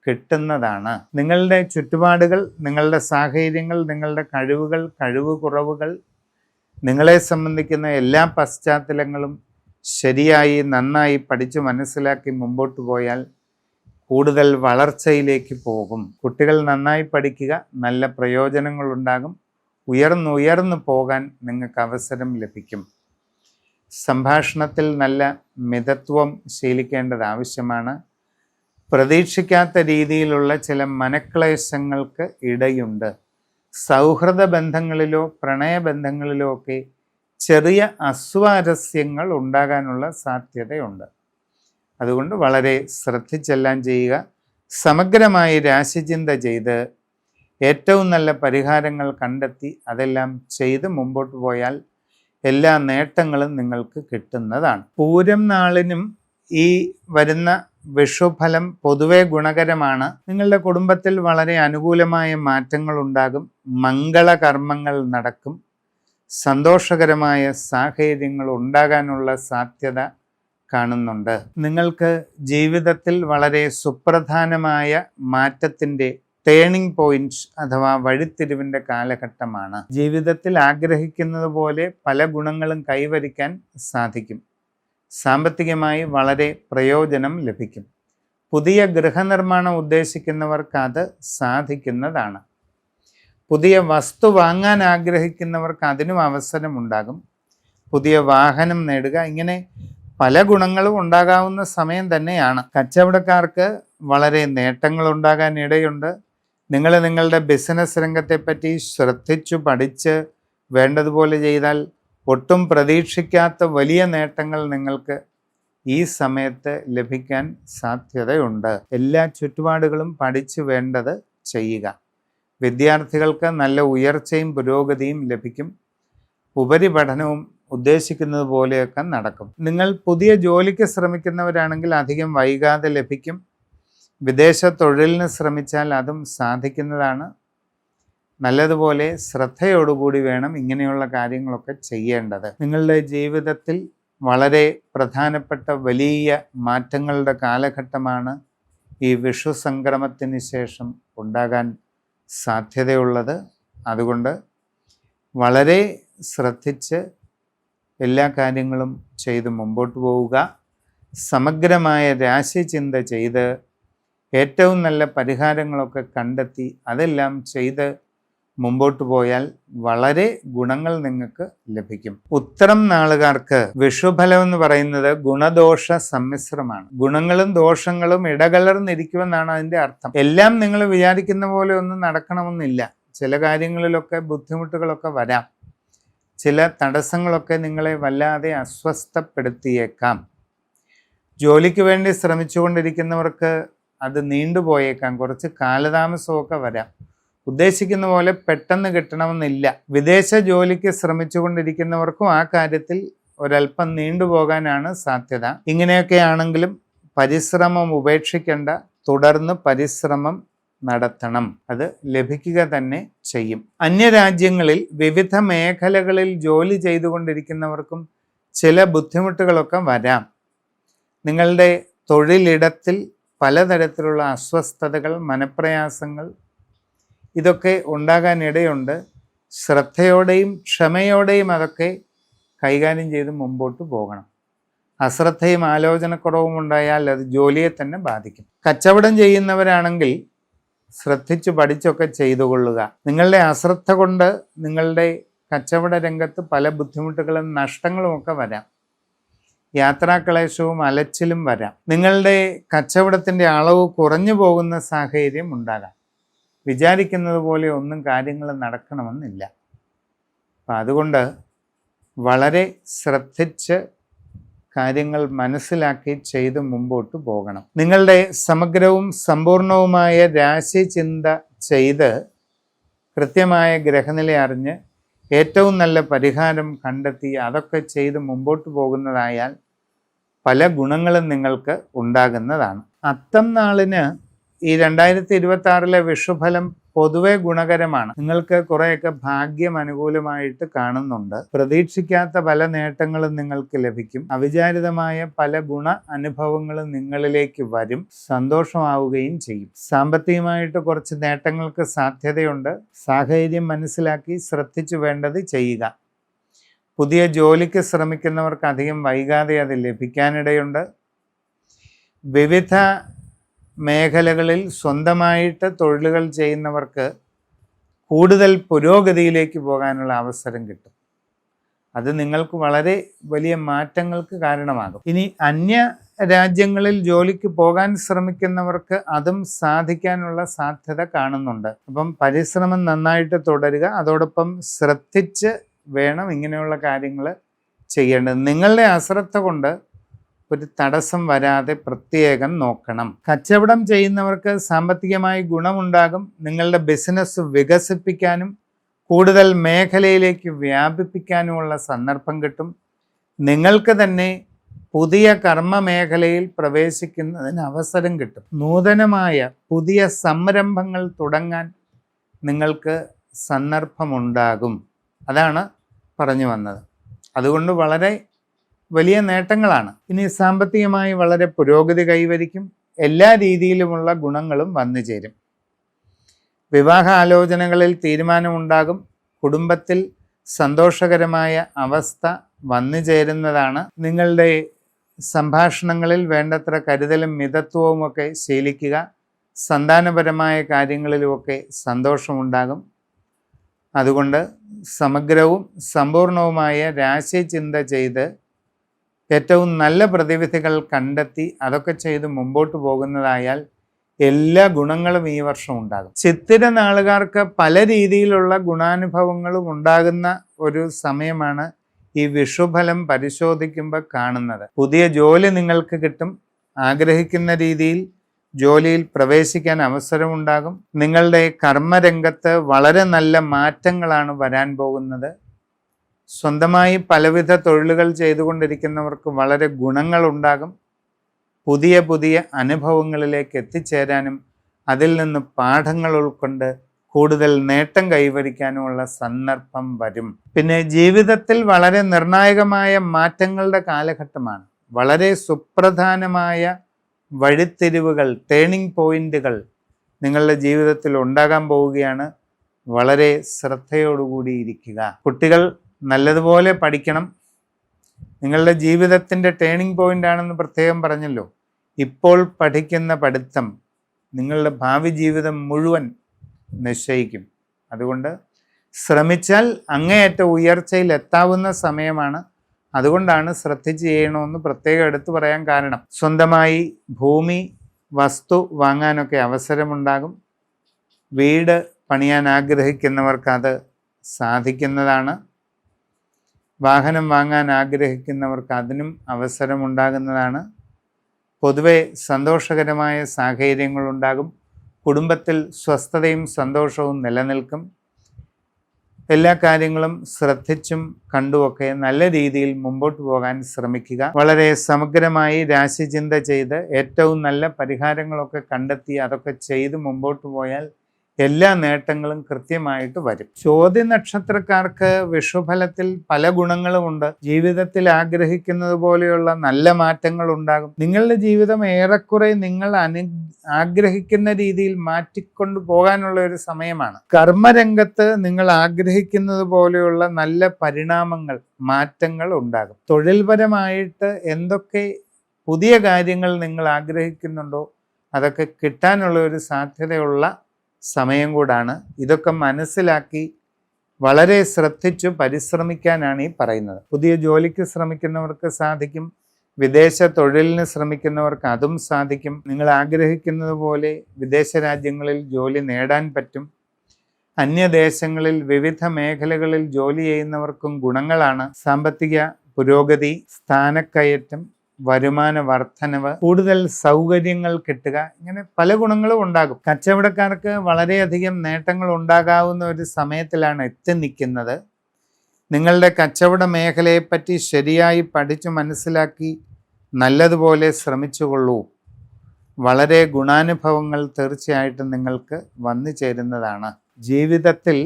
കിട്ടുന്നതാണ്. നിങ്ങളുടെ ചുറ്റുപാടുകൾ, നിങ്ങളുടെ സാഹചര്യങ്ങൾ, നിങ്ങളുടെ കഴിവുകൾ, കഴിവ് കുറവുകൾ, നിങ്ങളെ സംബന്ധിക്കുന്ന എല്ലാ പശ്ചാത്തലങ്ങളും ശരിയായി നന്നായി പഠിച്ചു മനസ്സിലാക്കി മുമ്പോട്ട് പോയാൽ കൂടുതൽ വളർച്ചയിലേക്ക് പോകും. കുട്ടികൾ നന്നായി പഠിക്കുക, നല്ല പ്രയോജനങ്ങളുണ്ടാകും. ഉയർന്നുയർന്നു പോകാൻ നിങ്ങൾക്ക് അവസരം ലഭിക്കും. സംഭാഷണത്തിൽ നല്ല മിതത്വം ശീലിക്കേണ്ടത് ആവശ്യമാണ്. പ്രതീക്ഷിക്കാത്ത രീതിയിലുള്ള ചില മനക്ലേശങ്ങൾക്ക് ഇടയുണ്ട്. സൗഹൃദ ബന്ധങ്ങളിലോ പ്രണയബന്ധങ്ങളിലോ ഒക്കെ ചെറിയ അസ്വാരസ്യങ്ങൾ ഉണ്ടാകാനുള്ള സാധ്യതയുണ്ട്. അതുകൊണ്ട് വളരെ ശ്രദ്ധിച്ചെല്ലാം ചെയ്യുക. സമഗ്രമായി രാശിചിന്ത ചെയ്ത് ഏറ്റവും നല്ല പരിഹാരങ്ങൾ കണ്ടെത്തി അതെല്ലാം ചെയ്ത് മുമ്പോട്ട് പോയാൽ എല്ലാ നേട്ടങ്ങളും നിങ്ങൾക്ക് കിട്ടുന്നതാണ്. പൂരം നാളിനും ഈ വരുന്ന വിഷുഫലം പൊതുവെ ഗുണകരമാണ്. നിങ്ങളുടെ കുടുംബത്തിൽ വളരെ അനുകൂലമായ മാറ്റങ്ങൾ ഉണ്ടാകും. മംഗളകർമ്മങ്ങൾ നടക്കും. സന്തോഷകരമായ സാഹചര്യങ്ങൾ ഉണ്ടാകാനുള്ള സാധ്യത കാണുന്നുണ്ട്. നിങ്ങൾക്ക് ജീവിതത്തിൽ വളരെ സുപ്രധാനമായ മാറ്റത്തിൻ്റെ ടേണിംഗ് പോയിന്റ് അഥവാ വഴിത്തിരിവിൻ്റെ കാലഘട്ടമാണ്. ജീവിതത്തിൽ ആഗ്രഹിക്കുന്നത് പോലെ പല ഗുണങ്ങളും കൈവരിക്കാൻ സാധിക്കും. സാമ്പത്തികമായി വളരെ പ്രയോജനം ലഭിക്കും. പുതിയ ഗൃഹനിർമ്മാണം ഉദ്ദേശിക്കുന്നവർക്ക് അത് സാധിക്കുന്നതാണ്. പുതിയ വസ്തു വാങ്ങാൻ ആഗ്രഹിക്കുന്നവർക്ക് അതിനും അവസരമുണ്ടാകും. പുതിയ വാഹനം നേടുക, ഇങ്ങനെ പല ഗുണങ്ങളും ഉണ്ടാകാവുന്ന സമയം തന്നെയാണ്. കച്ചവടക്കാർക്ക് വളരെ നേട്ടങ്ങൾ ഉണ്ടാകാൻ ഇടയുണ്ട്. നിങ്ങൾ നിങ്ങളുടെ ബിസിനസ് രംഗത്തെപ്പറ്റി ശ്രദ്ധിച്ചു പഠിച്ച് വേണ്ടതുപോലെ ചെയ്താൽ ഒട്ടും പ്രതീക്ഷിക്കാത്ത വലിയ നേട്ടങ്ങൾ നിങ്ങൾക്ക് ഈ സമയത്ത് ലഭിക്കാൻ സാധ്യതയുണ്ട്. എല്ലാ ചുറ്റുപാടുകളും പഠിച്ച് വേണ്ടത് ചെയ്യുക. വിദ്യാർത്ഥികൾക്ക് നല്ല ഉയർച്ചയും പുരോഗതിയും ലഭിക്കും. ഉപരിപഠനവും ഉദ്ദേശിക്കുന്നത് പോലെയൊക്കെ നടക്കും. നിങ്ങൾ പുതിയ ജോലിക്ക് ശ്രമിക്കുന്നവരാണെങ്കിൽ അധികം വൈകാതെ ലഭിക്കും. വിദേശ തൊഴിലിന് ശ്രമിച്ചാൽ അതും സാധിക്കുന്നതാണ്. നല്ലതുപോലെ ശ്രദ്ധയോടുകൂടി വേണം ഇങ്ങനെയുള്ള കാര്യങ്ങളൊക്കെ ചെയ്യേണ്ടത്. നിങ്ങളുടെ ജീവിതത്തിൽ വളരെ പ്രധാനപ്പെട്ട വലിയ മാറ്റങ്ങളുടെ കാലഘട്ടമാണ് ഈ വിഷു സംക്രമത്തിന് ശേഷം ഉണ്ടാകാൻ സാധ്യതയുള്ളത്. അതുകൊണ്ട് വളരെ ശ്രദ്ധിച്ച് എല്ലാ കാര്യങ്ങളും ചെയ്ത് മുമ്പോട്ട് പോവുക. സമഗ്രമായ രാശിചിന്ത ചെയ്ത് ഏറ്റവും നല്ല പരിഹാരങ്ങളൊക്കെ കണ്ടെത്തി അതെല്ലാം ചെയ്ത് മുമ്പോട്ട് പോയാൽ വളരെ ഗുണങ്ങൾ നിങ്ങൾക്ക് ലഭിക്കും. ഉത്തരം നാളുകാർക്ക് വിഷുഫലം എന്ന് പറയുന്നത് ഗുണദോഷ സമ്മിശ്രമാണ്. ഗുണങ്ങളും ദോഷങ്ങളും ഇടകലർന്നിരിക്കുമെന്നാണ് അതിൻ്റെ അർത്ഥം. എല്ലാം നിങ്ങൾ വിചാരിക്കുന്ന പോലെ ഒന്നും നടക്കണമെന്നില്ല. ചില കാര്യങ്ങളിലൊക്കെ ബുദ്ധിമുട്ടുകളൊക്കെ വരാം. ചില തടസ്സങ്ങളൊക്കെ നിങ്ങളെ വല്ലാതെ അസ്വസ്ഥപ്പെടുത്തിയേക്കാം. ജോലിക്ക് വേണ്ടി ശ്രമിച്ചുകൊണ്ടിരിക്കുന്നവർക്ക് അത് നീണ്ടുപോയേക്കാം, കുറച്ച് കാലതാമസമൊക്കെ വരാം. ഉദ്ദേശിക്കുന്ന പോലെ പെട്ടെന്ന് കിട്ടണമെന്നില്ല. വിദേശ ജോലിക്ക് ശ്രമിച്ചുകൊണ്ടിരിക്കുന്നവർക്കും ആ കാര്യത്തിൽ ഒരല്പം നീണ്ടുപോകാനാണ് സാധ്യത. ഇങ്ങനെയൊക്കെയാണെങ്കിലും പരിശ്രമം ഉപേക്ഷിക്കേണ്ട, തുടർന്ന് പരിശ്രമം നടത്തണം. അത് ലഭിക്കുക തന്നെ ചെയ്യും. അന്യരാജ്യങ്ങളിൽ വിവിധ മേഖലകളിൽ ജോലി ചെയ്തുകൊണ്ടിരിക്കുന്നവർക്കും ചില ബുദ്ധിമുട്ടുകളൊക്കെ വരാം. നിങ്ങളുടെ തൊഴിലിടത്തിൽ പലതരത്തിലുള്ള അസ്വസ്ഥതകൾ, മനപ്രയാസങ്ങൾ ഇതൊക്കെ ഉണ്ടാകാനിടയുണ്ട്. ശ്രദ്ധയോടെയും ക്ഷമയോടെയും അതൊക്കെ കൈകാര്യം ചെയ്ത് മുമ്പോട്ട് പോകണം. അശ്രദ്ധയും ആലോചനക്കുറവും ഉണ്ടായാൽ അത് ജോലിയെ തന്നെ ബാധിക്കും. കച്ചവടം ചെയ്യുന്നവരാണെങ്കിൽ ശ്രദ്ധിച്ച് പഠിച്ചൊക്കെ ചെയ്തുകൊള്ളുക. നിങ്ങളുടെ അശ്രദ്ധ കൊണ്ട് നിങ്ങളുടെ കച്ചവട രംഗത്ത് പല ബുദ്ധിമുട്ടുകളും നഷ്ടങ്ങളും ഒക്കെ വരാം. യാത്രാക്ലേശവും അലച്ചിലും വരാം. നിങ്ങളുടെ കച്ചവടത്തിൻ്റെ അളവ് കുറഞ്ഞു പോകുന്ന സാഹചര്യം ഉണ്ടാകാം. വിചാരിക്കുന്നത് പോലെ ഒന്നും കാര്യങ്ങൾ നടക്കണമെന്നില്ല. അപ്പം അതുകൊണ്ട് വളരെ ശ്രദ്ധിച്ച് കാര്യങ്ങൾ മനസ്സിലാക്കി ചെയ്ത് മുമ്പോട്ട് പോകണം. നിങ്ങളുടെ സമഗ്രവും സമ്പൂർണവുമായ രാശി ചിന്ത ചെയ്ത് കൃത്യമായ ഗ്രഹനില അറിഞ്ഞ് ഏറ്റവും നല്ല പരിഹാരം കണ്ടെത്തി അതൊക്കെ ചെയ്ത് മുമ്പോട്ട് പോകുന്നതായാൽ പല ഗുണങ്ങളും നിങ്ങൾക്ക് ഉണ്ടാകുന്നതാണ്. അത്തം നാളിന് ഈ 2026 വിഷുഫലം പൊതുവെ ഗുണകരമാണ്. നിങ്ങൾക്ക് കുറേയൊക്കെ ഭാഗ്യം അനുകൂലമായിട്ട് കാണുന്നുണ്ട്. പ്രതീക്ഷിക്കാത്ത പല നേട്ടങ്ങളും നിങ്ങൾക്ക് ലഭിക്കും. അവിചാരിതമായ പല ഗുണ അനുഭവങ്ങളും നിങ്ങളിലേക്ക് വരും. സന്തോഷമാവുകയും ചെയ്യും. സാമ്പത്തികമായിട്ട് കുറച്ച് നേട്ടങ്ങൾക്ക് സാധ്യതയുണ്ട്. സാഹചര്യം മനസ്സിലാക്കി ശ്രദ്ധിച്ചു വേണ്ടത് ചെയ്യുക. പുതിയ ജോലിക്ക് ശ്രമിക്കുന്നവർക്ക് അധികം വൈകാതെ അത് ലഭിക്കാനിടയുണ്ട്. വിവിധ മേഖലകളിൽ സ്വന്തമായിട്ട് തൊഴിലുകൾ ചെയ്യുന്നവർക്ക് കൂടുതൽ പുരോഗതിയിലേക്ക് പോകാനുള്ള അവസരം കിട്ടും. അത് നിങ്ങൾക്ക് വളരെ വലിയ മാറ്റങ്ങൾക്ക് കാരണമാകും. ഇനി അന്യ രാജ്യങ്ങളിൽ ജോലിക്ക് പോകാൻ ശ്രമിക്കുന്നവർക്ക് അതും സാധിക്കാനുള്ള സാധ്യത കാണുന്നുണ്ട്. അപ്പം പരിശ്രമം നന്നായിട്ട് തുടരുക. അതോടൊപ്പം ശ്രദ്ധിച്ച് വേണം ഇങ്ങനെയുള്ള കാര്യങ്ങൾ ചെയ്യേണ്ടത്. നിങ്ങളുടെ അശ്രദ്ധ കൊണ്ട് ഒരു തടസ്സം വരാതെ പ്രത്യേകം നോക്കണം. കച്ചവടം ചെയ്യുന്നവർക്ക് സാമ്പത്തികമായി ഗുണമുണ്ടാകും. നിങ്ങളുടെ ബിസിനസ് വികസിപ്പിക്കാനും കൂടുതൽ മേഖലയിലേക്ക് വ്യാപിപ്പിക്കാനുമുള്ള സന്ദർഭം കിട്ടും. നിങ്ങൾക്ക് തന്നെ പുതിയ കർമ്മ മേഖലയിൽ പ്രവേശിക്കുന്നതിന് അവസരം കിട്ടും. നൂതനമായ പുതിയ സംരംഭങ്ങൾ തുടങ്ങാൻ നിങ്ങൾക്ക് സന്ദർഭമുണ്ടാകും. അതാണ് പറഞ്ഞു വന്നത്. അതുകൊണ്ട് വളരെ വലിയ നേട്ടങ്ങളാണ്. ഇനി സാമ്പത്തികമായി വളരെ പുരോഗതി കൈവരിക്കും. എല്ലാ രീതിയിലുമുള്ള ഗുണങ്ങളും വന്നു ചേരും. വിവാഹ ആലോചനകളിൽ തീരുമാനമുണ്ടാകും. കുടുംബത്തിൽ സന്തോഷകരമായ അവസ്ഥ വന്നു ചേരുന്നതാണ്. നിങ്ങളുടെ സംഭാഷണങ്ങളിൽ വേണ്ടത്ര കരുതലും മിതത്വവുമൊക്കെ ശീലിക്കുക. സന്താനപരമായ കാര്യങ്ങളിലുമൊക്കെ സന്തോഷമുണ്ടാകും. അതുകൊണ്ട് സമഗ്രവും സമ്പൂർണവുമായ രാശി ചിന്ത ചെയ്ത് ഏറ്റവും നല്ല പ്രതിവിധികൾ കണ്ടെത്തി അതൊക്കെ ചെയ്ത് മുമ്പോട്ട് പോകുന്നതായാൽ എല്ലാ ഗുണങ്ങളും ഈ വർഷം ഉണ്ടാകും. ചിത്തിര നാളുകാർക്ക് പല രീതിയിലുള്ള ഗുണാനുഭവങ്ങളും ഉണ്ടാകുന്ന ഒരു സമയമാണ് ഈ വിഷുഫലം പരിശോധിക്കുമ്പോൾ കാണുന്നത്. പുതിയ ജോലി നിങ്ങൾക്ക് കിട്ടും. ആഗ്രഹിക്കുന്ന രീതിയിൽ ജോലിയിൽ പ്രവേശിക്കാൻ അവസരമുണ്ടാകും. നിങ്ങളുടെ കർമ്മരംഗത്ത് വളരെ നല്ല മാറ്റങ്ങളാണ് വരാൻ പോകുന്നത്. സ്വന്തമായി പലവിധ തൊഴിലുകൾ ചെയ്തുകൊണ്ടിരിക്കുന്നവർക്ക് വളരെ ഗുണങ്ങളുണ്ടാകും. പുതിയ പുതിയ അനുഭവങ്ങളിലേക്ക് എത്തിച്ചേരാനും അതിൽ നിന്ന് പാഠങ്ങൾ ഉൾക്കൊണ്ട് കൂടുതൽ നേട്ടം കൈവരിക്കാനുമുള്ള സന്ദർഭം വരും. പിന്നെ ജീവിതത്തിൽ വളരെ നിർണായകമായ മാറ്റങ്ങളുടെ കാലഘട്ടമാണ്. വളരെ സുപ്രധാനമായ വഴിത്തിരിവുകൾ, ടേണിംഗ് പോയിന്റുകൾ നിങ്ങളുടെ ജീവിതത്തിൽ ഉണ്ടാകാൻ പോവുകയാണ്. വളരെ ശ്രദ്ധയോടുകൂടി ഇരിക്കുക. കുട്ടികൾ നല്ലതുപോലെ പഠിക്കണം. നിങ്ങളുടെ ജീവിതത്തിൻ്റെ ടേണിംഗ് പോയിന്റ് ആണെന്ന് പ്രത്യേകം പറഞ്ഞല്ലോ. ഇപ്പോൾ പഠിക്കുന്ന പഠിത്തം നിങ്ങളുടെ ഭാവി ജീവിതം മുഴുവൻ നിശ്ചയിക്കും. അതുകൊണ്ട് ശ്രമിച്ചാൽ അങ്ങേയറ്റ ഉയർച്ചയിൽ എത്താവുന്ന സമയമാണ്. അതുകൊണ്ടാണ് ശ്രദ്ധിച്ച് ചെയ്യണമെന്ന് പ്രത്യേകം എടുത്തു പറയാൻ കാരണം. സ്വന്തമായി ഭൂമി, വസ്തു വാങ്ങാനൊക്കെ അവസരമുണ്ടാകും. വീട് പണിയാൻ ആഗ്രഹിക്കുന്നവർക്ക് അത് സാധിക്കുന്നതാണ്. വാഹനം വാങ്ങാൻ ആഗ്രഹിക്കുന്നവർക്ക് അതിനും അവസരമുണ്ടാകുന്നതാണ്. പൊതുവെ സന്തോഷകരമായ സാഹചര്യങ്ങളുണ്ടാകും. കുടുംബത്തിൽ സ്വസ്ഥതയും സന്തോഷവും നിലനിൽക്കും. എല്ലാ കാര്യങ്ങളും ശ്രദ്ധിച്ചും കണ്ടുമൊക്കെ നല്ല രീതിയിൽ മുമ്പോട്ട് പോകാൻ ശ്രമിക്കുക. വളരെ സമഗ്രമായി രാശിചിന്ത ചെയ്ത് ഏറ്റവും നല്ല പരിഹാരങ്ങളൊക്കെ കണ്ടെത്തി അതൊക്കെ ചെയ്ത് മുമ്പോട്ട് പോയാൽ എല്ലാ നേട്ടങ്ങളും കൃത്യമായിട്ട് വരും. ചോദ്യ നക്ഷത്രക്കാർക്ക് വിഷുഫലത്തിൽ പല ഗുണങ്ങളുമുണ്ട്. ജീവിതത്തിൽ ആഗ്രഹിക്കുന്നത് പോലെയുള്ള നല്ല മാറ്റങ്ങൾ ഉണ്ടാകും. നിങ്ങളുടെ ജീവിതം ഏറെക്കുറെ നിങ്ങൾ ആഗ്രഹിക്കുന്ന രീതിയിൽ മാറ്റിക്കൊണ്ടു പോകാനുള്ള ഒരു സമയമാണ്. കർമ്മരംഗത്ത് നിങ്ങൾ ആഗ്രഹിക്കുന്നത് പോലെയുള്ള നല്ല പരിണാമങ്ങൾ, മാറ്റങ്ങൾ ഉണ്ടാകും. തൊഴിൽപരമായിട്ട് എന്തൊക്കെ പുതിയ കാര്യങ്ങൾ നിങ്ങൾ ആഗ്രഹിക്കുന്നുണ്ടോ അതൊക്കെ കിട്ടാനുള്ള ഒരു സാധ്യതയുള്ള സമയം കൂടാണ്. ഇതൊക്കെ മനസ്സിലാക്കി വളരെ ശ്രദ്ധിച്ചു പരിശ്രമിക്കാനാണ് ഈ പറയുന്നത്. പുതിയ ജോലിക്ക് ശ്രമിക്കുന്നവർക്ക് സാധിക്കും. വിദേശ തൊഴിലിന് ശ്രമിക്കുന്നവർക്ക് അതും സാധിക്കും. നിങ്ങൾ ആഗ്രഹിക്കുന്നത് പോലെ വിദേശ രാജ്യങ്ങളിൽ ജോലി നേടാൻ പറ്റും. അന്യദേശങ്ങളിൽ വിവിധ മേഖലകളിൽ ജോലി ചെയ്യുന്നവർക്കും ഗുണങ്ങളാണ്. സാമ്പത്തിക പുരോഗതി, സ്ഥാനക്കയറ്റം, വരുമാന വർധനവ്, കൂടുതൽ സൗകര്യങ്ങൾ കിട്ടുക, ഇങ്ങനെ പല ഗുണങ്ങളും ഉണ്ടാകും. കച്ചവടക്കാർക്ക് വളരെയധികം നേട്ടങ്ങൾ ഉണ്ടാകാവുന്ന ഒരു സമയത്തിലാണ് എത്തി നിൽക്കുന്നത്. നിങ്ങളുടെ കച്ചവട മേഖലയെപ്പറ്റി ശരിയായി പഠിച്ചു മനസ്സിലാക്കി നല്ലതുപോലെ ശ്രമിച്ചുകൊള്ളൂ. വളരെ ഗുണാനുഭവങ്ങൾ തീർച്ചയായിട്ടും നിങ്ങൾക്ക് വന്നു ചേരുന്നതാണ്. ജീവിതത്തിൽ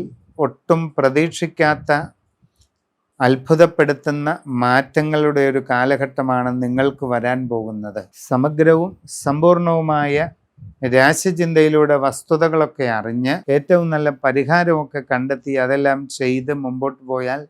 ഒട്ടും പ്രതീക്ഷിക്കാത്ത അത്ഭുതപ്പെടുത്തുന്ന മാറ്റങ്ങളുടെ ഒരു കാലഘട്ടമാണ് നിങ്ങൾക്ക് വരാൻ പോകുന്നത്. സമഗ്രവും സമ്പൂർണവുമായ രാശിചിന്തയിലൂടെ വസ്തുതകളൊക്കെ അറിഞ്ഞ് ഏറ്റവും നല്ല പരിഹാരമൊക്കെ കണ്ടെത്തി അതെല്ലാം ചെയ്ത് മുമ്പോട്ട് പോയാൽ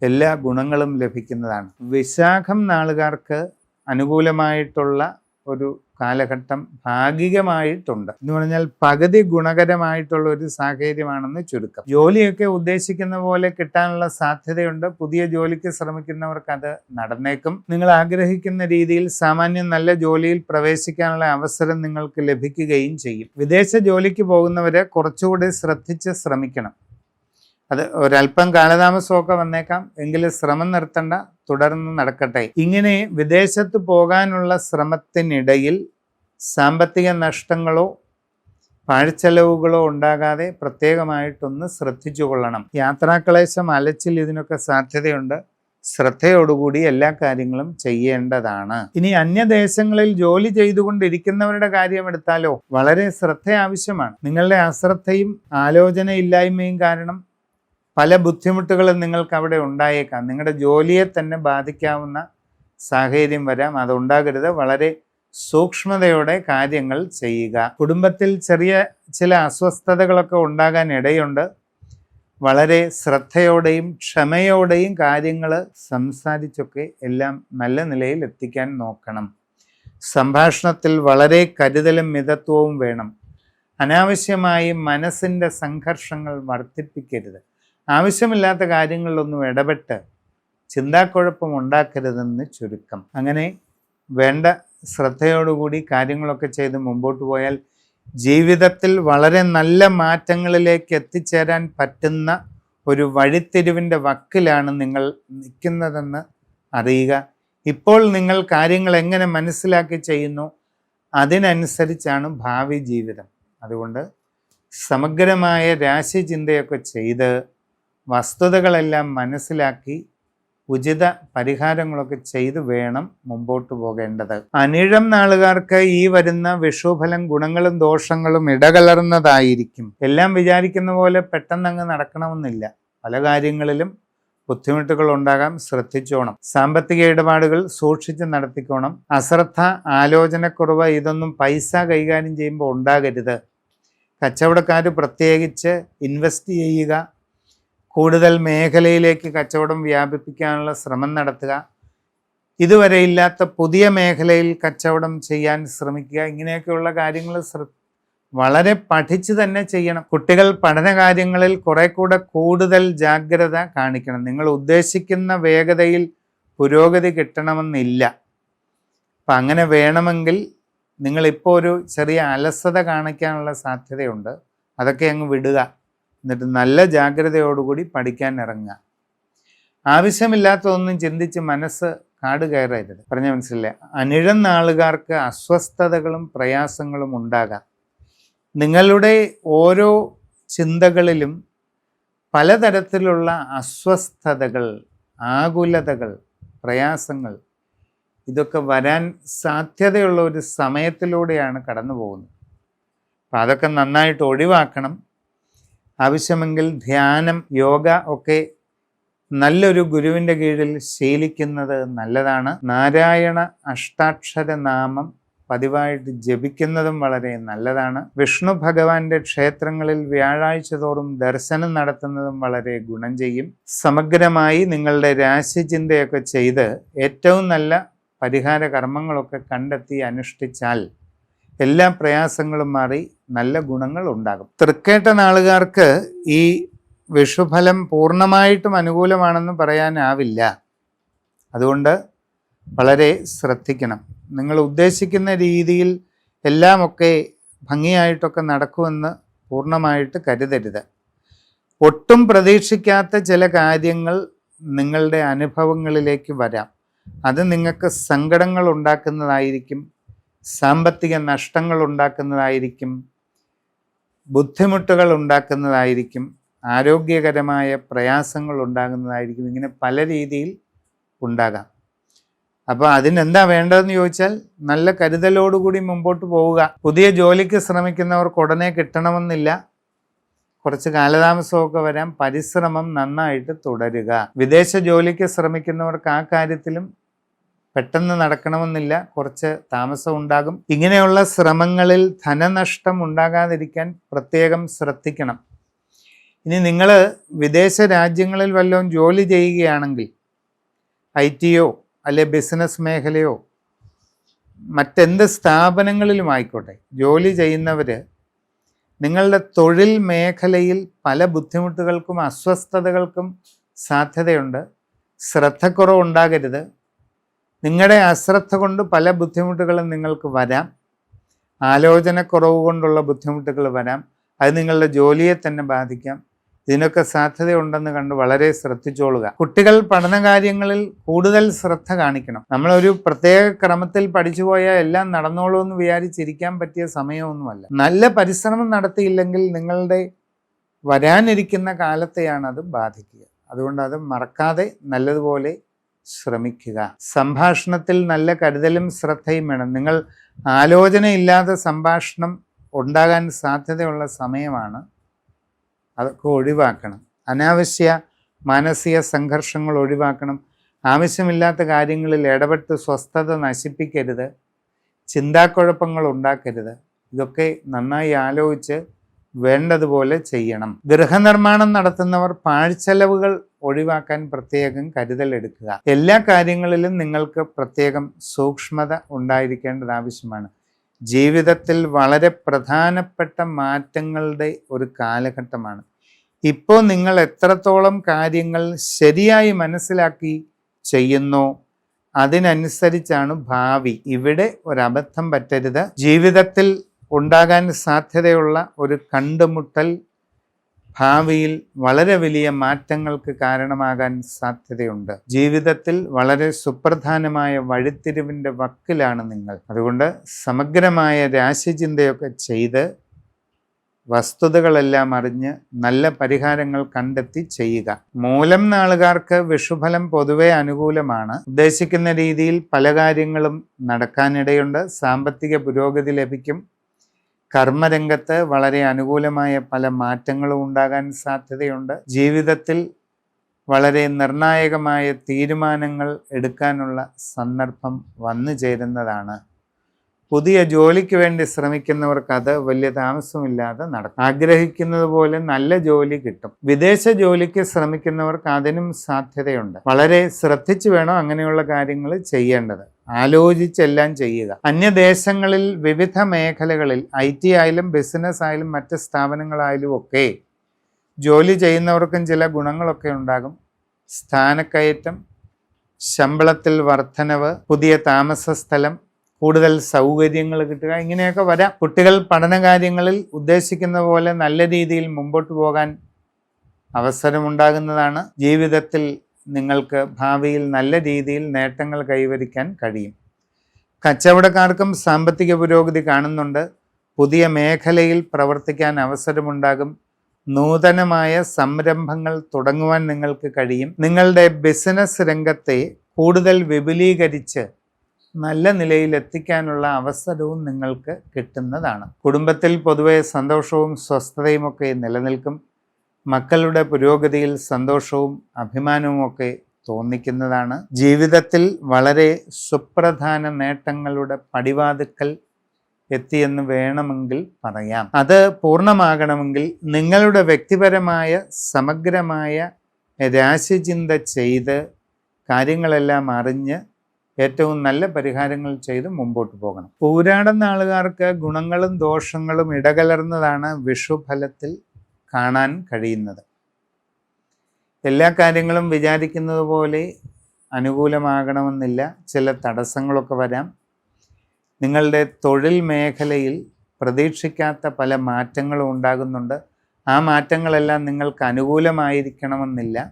എല്ലാ ഗുണങ്ങളും ലഭിക്കുന്നതാണ്. വിശാഖം നാളുകാർക്ക് അനുകൂലമായിട്ടുള്ള ഒരു കാലഘട്ടം ഭാഗികമായിട്ടുണ്ട് എന്ന് പറഞ്ഞാൽ പകുതി ഗുണകരമായിട്ടുള്ള ഒരു സാഹചര്യമാണെന്ന് ചുരുക്കം. ജോലിയൊക്കെ ഉദ്ദേശിക്കുന്ന പോലെ കിട്ടാനുള്ള സാധ്യതയുണ്ട്. പുതിയ ജോലിക്ക് ശ്രമിക്കുന്നവർക്ക് അത് നടന്നേക്കും. നിങ്ങൾ ആഗ്രഹിക്കുന്ന രീതിയിൽ സാമാന്യം നല്ല ജോലിയിൽ പ്രവേശിക്കാനുള്ള അവസരം നിങ്ങൾക്ക് ലഭിക്കുകയും ചെയ്യും. വിദേശ ജോലിക്ക് പോകുന്നവരെ കുറച്ചുകൂടി ശ്രദ്ധിച്ച് ശ്രമിക്കണം. അത് ഒരല്പം കാലതാമസമൊക്കെ വന്നേക്കാം, എങ്കിലും ശ്രമം നിർത്തണ്ട, തുടർന്ന് നടക്കട്ടെ. ഇങ്ങനെ വിദേശത്ത് പോകാനുള്ള ശ്രമത്തിനിടയിൽ സാമ്പത്തിക നഷ്ടങ്ങളോ പാഴ്ചെലവുകളോ ഉണ്ടാകാതെ പ്രത്യേകമായിട്ടൊന്ന് ശ്രദ്ധിച്ചു കൊള്ളണം. യാത്രാക്ലേശം, അലച്ചിൽ ഇതിനൊക്കെ സാധ്യതയുണ്ട്. ശ്രദ്ധയോടുകൂടി എല്ലാ കാര്യങ്ങളും ചെയ്യേണ്ടതാണ്. ഇനി അന്യദേശങ്ങളിൽ ജോലി ചെയ്തുകൊണ്ടിരിക്കുന്നവരുടെ കാര്യം എടുത്താലോ വളരെ ശ്രദ്ധ ആവശ്യമാണ്. നിങ്ങളുടെ അശ്രദ്ധയും ആലോചനയില്ലായ്മയും കാരണം പല ബുദ്ധിമുട്ടുകളും നിങ്ങൾക്ക് അവിടെ ഉണ്ടായേക്കാം. നിങ്ങളുടെ ജോലിയെ തന്നെ ബാധിക്കാവുന്ന സാഹചര്യം വരാം. അതുണ്ടാകരുത്. വളരെ സൂക്ഷ്മതയോടെ കാര്യങ്ങൾ ചെയ്യുക. കുടുംബത്തിൽ ചെറിയ ചില അസ്വസ്ഥതകളൊക്കെ ഉണ്ടാകാൻ ഇടയുണ്ട്. വളരെ ശ്രദ്ധയോടെയും ക്ഷമയോടെയും കാര്യങ്ങൾ സംസാരിച്ചൊക്കെ എല്ലാം നല്ല നിലയിൽ എത്തിക്കാൻ നോക്കണം. സംഭാഷണത്തിൽ വളരെ കരുതലും മിതത്വവും വേണം. അനാവശ്യമായി മനസ്സിൻ്റെ സംഘർഷങ്ങൾ വർദ്ധിപ്പിക്കരുത്. ആവശ്യമില്ലാത്ത കാര്യങ്ങളിലൊന്നും ഇടപെട്ട് ചിന്താക്കുഴപ്പം ഉണ്ടാക്കരുതെന്ന് ചുരുക്കം. അങ്ങനെ വേണ്ട ശ്രദ്ധയോടുകൂടി കാര്യങ്ങളൊക്കെ ചെയ്ത് മുമ്പോട്ട് പോയാൽ ജീവിതത്തിൽ വളരെ നല്ല മാറ്റങ്ങളിലേക്ക് എത്തിച്ചേരാൻ പറ്റുന്ന ഒരു വഴിത്തിരിവിൻ്റെ വക്കിലാണ് നിങ്ങൾ നിൽക്കുന്നതെന്ന് അറിയുക. ഇപ്പോൾ നിങ്ങൾ കാര്യങ്ങൾ എങ്ങനെ മനസ്സിലാക്കി ചെയ്യുന്നു അതിനനുസരിച്ചാണ് ഭാവി ജീവിതം. അതുകൊണ്ട് സമഗ്രമായ രാശിചിന്തയൊക്കെ ചെയ്ത് വസ്തുതകളെല്ലാം മനസ്സിലാക്കി ഉചിത പരിഹാരങ്ങളൊക്കെ ചെയ്തു വേണം മുമ്പോട്ട് പോകേണ്ടത്. അനിഴം നാളുകാർക്ക് ഈ വരുന്ന വിഷുഫലം ഗുണങ്ങളും ദോഷങ്ങളും ഇടകലർന്നതായിരിക്കും. എല്ലാം വിചാരിക്കുന്ന പോലെ പെട്ടെന്നങ്ങ് നടക്കണമെന്നില്ല. പല കാര്യങ്ങളിലും ബുദ്ധിമുട്ടുകൾ ഉണ്ടാകാം, ശ്രദ്ധിച്ചോണം. സാമ്പത്തിക ഇടപാടുകൾ സൂക്ഷിച്ച് നടത്തിക്കോണം. അശ്രദ്ധ, ആലോചനക്കുറവ് ഇതൊന്നും പൈസ കൈകാര്യം ചെയ്യുമ്പോൾ ഉണ്ടാകരുത്. കച്ചവടക്കാർ പ്രത്യേകിച്ച് ഇൻവെസ്റ്റ് ചെയ്യുക. കൂടുതൽ മേഖലയിലേക്ക് കച്ചവടം വ്യാപിപ്പിക്കാനുള്ള ശ്രമം നടത്തുക. ഇതുവരെ ഇല്ലാത്ത പുതിയ മേഖലയിൽ കച്ചവടം ചെയ്യാൻ ശ്രമിക്കുക. ഇങ്ങനെയൊക്കെയുള്ള കാര്യങ്ങൾ വളരെ പഠിച്ച് തന്നെ ചെയ്യണം. കുട്ടികൾ പഠനകാര്യങ്ങളിൽ കുറെ കൂടെ കൂടുതൽ ജാഗ്രത കാണിക്കണം. നിങ്ങൾ ഉദ്ദേശിക്കുന്ന വേഗതയിൽ പുരോഗതി കിട്ടണമെന്നില്ല. അപ്പം അങ്ങനെ വേണമെങ്കിൽ നിങ്ങളിപ്പോൾ ഒരു ചെറിയ അലസത കാണിക്കാനുള്ള സാധ്യതയുണ്ട്. അതൊക്കെ അങ്ങ് വിടുക. എന്നിട്ട് നല്ല ജാഗ്രതയോടുകൂടി പഠിക്കാൻ ഇറങ്ങുക. ആവശ്യമില്ലാത്തതൊന്നും ചിന്തിച്ച് മനസ്സ് കാട് കയറരുത്. പറഞ്ഞ മനസ്സിലായില്ലേ? അനിഴം നാളുകാർക്ക് അസ്വസ്ഥതകളും പ്രയാസങ്ങളും ഉണ്ടാകാം. നിങ്ങളുടെ ഓരോ ചിന്തകളിലും പലതരത്തിലുള്ള അസ്വസ്ഥതകൾ, ആകുലതകൾ, പ്രയാസങ്ങൾ ഇതൊക്കെ വരാൻ സാധ്യതയുള്ള ഒരു സമയത്തിലൂടെയാണ് കടന്നു പോകുന്നത്. അപ്പം അതൊക്കെ നന്നായിട്ട് ഒഴിവാക്കണം. ആവശ്യമെങ്കിൽ ധ്യാനം, യോഗ ഒക്കെ നല്ലൊരു ഗുരുവിൻ്റെ കീഴിൽ ശീലിക്കുന്നത് നല്ലതാണ്. നാരായണ അഷ്ടാക്ഷര നാമം പതിവായിട്ട് ജപിക്കുന്നതും വളരെ നല്ലതാണ്. വിഷ്ണു ഭഗവാന്റെ ക്ഷേത്രങ്ങളിൽ വ്യാഴാഴ്ച തോറും ദർശനം നടത്തുന്നതും വളരെ ഗുണം ചെയ്യും. സമഗ്രമായി നിങ്ങളുടെ രാശിചിന്തയൊക്കെ ചെയ്ത് ഏറ്റവും നല്ല പരിഹാര കർമ്മങ്ങളൊക്കെ കണ്ടെത്തി അനുഷ്ഠിച്ചാൽ എല്ലാ പ്രയാസങ്ങളും മാറി നല്ല ഗുണങ്ങൾ ഉണ്ടാകും. തൃക്കേട്ട നാളുകാർക്ക് ഈ വിഷുഫലം പൂർണ്ണമായിട്ടും അനുകൂലമാണെന്ന് പറയാനാവില്ല. അതുകൊണ്ട് വളരെ ശ്രദ്ധിക്കണം. നിങ്ങൾ ഉദ്ദേശിക്കുന്ന രീതിയിൽ എല്ലാമൊക്കെ ഭംഗിയായിട്ടൊക്കെ നടക്കുമെന്ന് പൂർണ്ണമായിട്ട് കരുതരുത്. ഒട്ടും പ്രതീക്ഷിക്കാത്ത ചില കാര്യങ്ങൾ നിങ്ങളുടെ അനുഭവങ്ങളിലേക്ക് വരാം. അത് നിങ്ങൾക്ക് സങ്കടങ്ങൾ ഉണ്ടാക്കുന്നതായിരിക്കും, സാമ്പത്തിക നഷ്ടങ്ങൾ ഉണ്ടാക്കുന്നതായിരിക്കും, ബുദ്ധിമുട്ടുകൾ ഉണ്ടാക്കുന്നതായിരിക്കും, ആരോഗ്യകരമായ പ്രയാസങ്ങൾ ഉണ്ടാകുന്നതായിരിക്കും. ഇങ്ങനെ പല രീതിയിൽ ഉണ്ടാകാം. അപ്പോൾ അതിനെന്താ വേണ്ടതെന്ന് ചോദിച്ചാൽ നല്ല കരുതലോടുകൂടി മുമ്പോട്ട് പോവുക. പുതിയ ജോലിക്ക് ശ്രമിക്കുന്നവർക്ക് ഉടനെ കിട്ടണമെന്നില്ല, കുറച്ച് കാലതാമസമൊക്കെ വരാം. പരിശ്രമം നന്നായിട്ട് തുടരുക. വിദേശ ജോലിക്ക് ശ്രമിക്കുന്നവർക്ക് ആ കാര്യത്തിലും പെട്ടെന്ന് നടക്കണമെന്നില്ല, കുറച്ച് താമസം ഉണ്ടാകും. ഇങ്ങനെയുള്ള ശ്രമങ്ങളിൽ ധനനഷ്ടം ഉണ്ടാകാതിരിക്കാൻ പ്രത്യേകം ശ്രദ്ധിക്കണം. ഇനി നിങ്ങൾ വിദേശ രാജ്യങ്ങളിൽ വല്ലതും ജോലി ചെയ്യുകയാണെങ്കിൽ IT-യോ അല്ലെ ബിസിനസ് മേഖലയോ മറ്റെന്ത് സ്ഥാപനങ്ങളിലും ആയിക്കോട്ടെ ജോലി ചെയ്യുന്നവർ നിങ്ങളുടെ തൊഴിൽ മേഖലയിൽ പല ബുദ്ധിമുട്ടുകൾക്കും അസ്വസ്ഥതകൾക്കും സാധ്യതയുണ്ട്. ശ്രദ്ധക്കുറവുണ്ടാകരുത്. നിങ്ങളുടെ അശ്രദ്ധ കൊണ്ട് പല ബുദ്ധിമുട്ടുകളും നിങ്ങൾക്ക് വരാം. ആലോചനക്കുറവ് കൊണ്ടുള്ള ബുദ്ധിമുട്ടുകൾ വരാം. അത് നിങ്ങളുടെ ജോലിയെ തന്നെ ബാധിക്കാം. ഇതിനൊക്കെ സാധ്യതയുണ്ടെന്ന് കണ്ട് വളരെ ശ്രദ്ധിച്ചോളുക. കുട്ടികൾ പഠനകാര്യങ്ങളിൽ കൂടുതൽ ശ്രദ്ധ കാണിക്കണം. നമ്മളൊരു പ്രത്യേക ക്രമത്തിൽ പഠിച്ചു പോയാൽ എല്ലാം നടന്നോളൂ എന്ന് വിചാരിച്ചിരിക്കാൻ പറ്റിയ സമയമൊന്നുമല്ല. നല്ല പരിശ്രമം നടത്തിയില്ലെങ്കിൽ നിങ്ങളുടെ വരാനിരിക്കുന്ന കാലത്തെയാണ് അത് ബാധിക്കുക. അതുകൊണ്ട് അത് മറക്കാതെ നല്ലതുപോലെ ശ്രമിക്കുക. സംഭാഷണത്തിൽ നല്ല കരുതലും ശ്രദ്ധയും വേണം. നിങ്ങൾ ആലോചനയില്ലാതെ സംഭാഷണം ഉണ്ടാകാൻ സാധ്യതയുള്ള സമയമാണ്. അതൊക്കെ ഒഴിവാക്കണം. അനാവശ്യ മാനസിക സംഘർഷങ്ങൾ ഒഴിവാക്കണം. ആവശ്യമില്ലാത്ത കാര്യങ്ങളിൽ ഇടപെട്ട് സ്വസ്ഥത നശിപ്പിക്കരുത്. ചിന്താക്കുഴപ്പങ്ങൾ ഉണ്ടാക്കരുത്. ഇതൊക്കെ നന്നായി ആലോചിച്ച് വേണ്ടതുപോലെ ചെയ്യണം. ഗൃഹനിർമ്മാണം നടത്തുന്നവർ പാഴ്ചെലവുകൾ ഒഴിവാക്കാൻ പ്രത്യേകം കരുതലെടുക്കുക. എല്ലാ കാര്യങ്ങളിലും നിങ്ങൾക്ക് പ്രത്യേകം സൂക്ഷ്മത ഉണ്ടായിരിക്കേണ്ടത് ആവശ്യമാണ്. ജീവിതത്തിൽ വളരെ പ്രധാനപ്പെട്ട മാറ്റങ്ങളുടെ ഒരു കാലഘട്ടമാണ്. ഇപ്പോൾ നിങ്ങൾ എത്രത്തോളം കാര്യങ്ങൾ ശരിയായി മനസ്സിലാക്കി ചെയ്യുന്നോ അതിനനുസരിച്ചാണ് ഭാവി. ഇവിടെ ഒരബദ്ധം പറ്റരുത്. ജീവിതത്തിൽ ഉണ്ടാകാൻ സാധ്യതയുള്ള ഒരു കണ്ടുമുട്ടൽ ഭാവിയിൽ വളരെ വലിയ മാറ്റങ്ങൾക്ക് കാരണമാകാൻ സാധ്യതയുണ്ട്. ജീവിതത്തിൽ വളരെ സുപ്രധാനമായ വഴിത്തിരിവിൻ്റെ വക്കിലാണ് നിങ്ങൾ. അതുകൊണ്ട് സമഗ്രമായ രാശിചിന്തയൊക്കെ ചെയ്ത് വസ്തുതകളെല്ലാം അറിഞ്ഞ് നല്ല പരിഹാരങ്ങൾ കണ്ടെത്തി ചെയ്യുക. മൂലം നാളുകാർക്ക് വിഷുഫലം പൊതുവെ അനുകൂലമാണ്. ഉദ്ദേശിക്കുന്ന രീതിയിൽ പല കാര്യങ്ങളും നടക്കാനിടയുണ്ട്. സാമ്പത്തിക പുരോഗതി ലഭിക്കും. കർമ്മരംഗത്ത് വളരെ അനുകൂലമായ പല മാറ്റങ്ങളും ഉണ്ടാകാൻ സാധ്യതയുണ്ട്. ജീവിതത്തിൽ വളരെ നിർണായകമായ തീരുമാനങ്ങൾ എടുക്കാനുള്ള സന്ദർഭം വന്നു ചേരുന്നതാണ്. പുതിയ ജോലിക്ക് വേണ്ടി ശ്രമിക്കുന്നവർക്ക് അത് വലിയ താമസമില്ലാതെ നടക്കും. ആഗ്രഹിക്കുന്നത് പോലെ നല്ല ജോലി കിട്ടും. വിദേശ ജോലിക്ക് ശ്രമിക്കുന്നവർക്ക് അതിനും സാധ്യതയുണ്ട്. വളരെ ശ്രദ്ധിച്ചു വേണം അങ്ങനെയുള്ള കാര്യങ്ങൾ ചെയ്യേണ്ടത്. ആലോചിച്ചെല്ലാം ചെയ്യുക. അന്യദേശങ്ങളിൽ വിവിധ മേഖലകളിൽ IT ആയാലും ബിസിനസ് ആയാലും മറ്റ് സ്ഥാപനങ്ങളായാലും ഒക്കെ ജോലി ചെയ്യുന്നവർക്കും ചില ഗുണങ്ങളൊക്കെ ഉണ്ടാകും. സ്ഥാനക്കയറ്റം, ശമ്പളത്തിൽ വർധനവ്, പുതിയ താമസ സ്ഥലം, കൂടുതൽ സൗകര്യങ്ങൾ കിട്ടുക, ഇങ്ങനെയൊക്കെ വരാം. കുട്ടികൾ പഠനകാര്യങ്ങളിൽ ഉദ്ദേശിക്കുന്ന പോലെ നല്ല രീതിയിൽ മുമ്പോട്ട് പോകാൻ അവസരമുണ്ടാകുന്നതാണ്. ജീവിതത്തിൽ നിങ്ങൾക്ക് ഭാവിയിൽ നല്ല രീതിയിൽ നേട്ടങ്ങൾ കൈവരിക്കാൻ കഴിയും. കച്ചവടക്കാർക്കും സാമ്പത്തിക പുരോഗതി കാണുന്നുണ്ട്. പുതിയ മേഖലയിൽ പ്രവർത്തിക്കാൻ അവസരമുണ്ടാകും. നൂതനമായ സംരംഭങ്ങൾ തുടങ്ങുവാൻ നിങ്ങൾക്ക് കഴിയും. നിങ്ങളുടെ ബിസിനസ് രംഗത്തെ കൂടുതൽ വിപുലീകരിച്ച് നല്ല നിലയിൽ എത്തിക്കാനുള്ള അവസരവും നിങ്ങൾക്ക് കിട്ടുന്നതാണ്. കുടുംബത്തിൽ പൊതുവെ സന്തോഷവും സ്വസ്ഥതയും ഒക്കെ നിലനിൽക്കും. മക്കളുടെ പുരോഗതിയിൽ സന്തോഷവും അഭിമാനവും ഒക്കെ തോന്നിക്കുന്നതാണ്. ജീവിതത്തിൽ വളരെ സുപ്രധാന നേട്ടങ്ങളുടെ പടിവാതിക്കൽ എത്തിയെന്ന് വേണമെങ്കിൽ പറയാം. അത് പൂർണ്ണമാകണമെങ്കിൽ നിങ്ങളുടെ വ്യക്തിപരമായ സമഗ്രമായ രാശിചിന്ത ചെയ്ത് കാര്യങ്ങളെല്ലാം അറിഞ്ഞ് ഏറ്റവും നല്ല പരിഹാരങ്ങൾ ചെയ്ത് മുമ്പോട്ട് പോകണം. പൂരാടം നാളുകാർക്ക് ഗുണങ്ങളും ദോഷങ്ങളും ഇടകലർന്നതാണ് വിഷുഫലത്തിൽ കാണാൻ കഴിയുന്നത്. എല്ലാ കാര്യങ്ങളും വിചാരിക്കുന്നത് പോലെ അനുകൂലമാകണമെന്നില്ല. ചില തടസ്സങ്ങളൊക്കെ വരാം. നിങ്ങളുടെ തൊഴിൽ മേഖലയിൽ പ്രതീക്ഷിക്കാത്ത പല മാറ്റങ്ങളും ഉണ്ടാകുന്നുണ്ട്. ആ മാറ്റങ്ങളെല്ലാം നിങ്ങൾക്ക് അനുകൂലമായിരിക്കണമെന്നില്ല.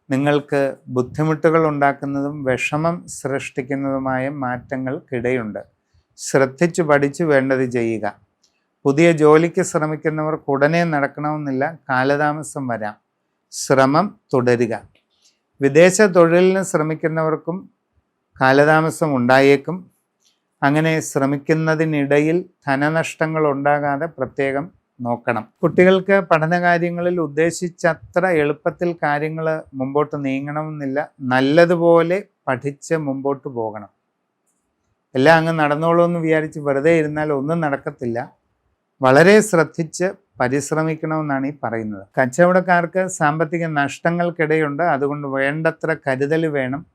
നിങ്ങൾക്ക് ബുദ്ധിമുട്ടുകൾ ഉണ്ടാക്കുന്നതും വിഷമം സൃഷ്ടിക്കുന്നതുമായ മാറ്റങ്ങൾക്കിടയുണ്ട്. ശ്രദ്ധിച്ചു പഠിച്ചു വേണ്ടത് ചെയ്യുക. പുതിയ ജോലിക്ക് ശ്രമിക്കുന്നവർക്ക് ഉടനെ നടക്കണമെന്നില്ല, കാലതാമസം വരാം. ശ്രമം തുടരുക. വിദേശ തൊഴിലിന് ശ്രമിക്കുന്നവർക്കും കാലതാമസം ഉണ്ടായേക്കും. അങ്ങനെ ശ്രമിക്കുന്നതിനിടയിൽ ധനനഷ്ടങ്ങൾ ഉണ്ടാകാതെ പ്രത്യേകം നോക്കണം. കുട്ടികൾക്ക് പഠനകാര്യങ്ങളിൽ ഉദ്ദേശിച്ചത്ര എളുപ്പത്തിൽ കാര്യങ്ങൾ മുമ്പോട്ട് നീങ്ങണമെന്നില്ല. നല്ലതുപോലെ പഠിച്ച് മുമ്പോട്ട് പോകണം. എല്ലാം അങ്ങ് നടന്നോളൂ എന്ന് വിചാരിച്ച് വെറുതെ ഇരുന്നാൽ ഒന്നും നടക്കത്തില്ല. വളരെ ശ്രദ്ധിച്ച് പരിശ്രമിക്കണമെന്നാണ് ഈ പറയുന്നത്. കച്ചവടക്കാർക്ക് സാമ്പത്തിക നഷ്ടങ്ങൾക്കിടയുണ്ട്. അതുകൊണ്ട് വേണ്ടത്ര കരുതൽ വേണം.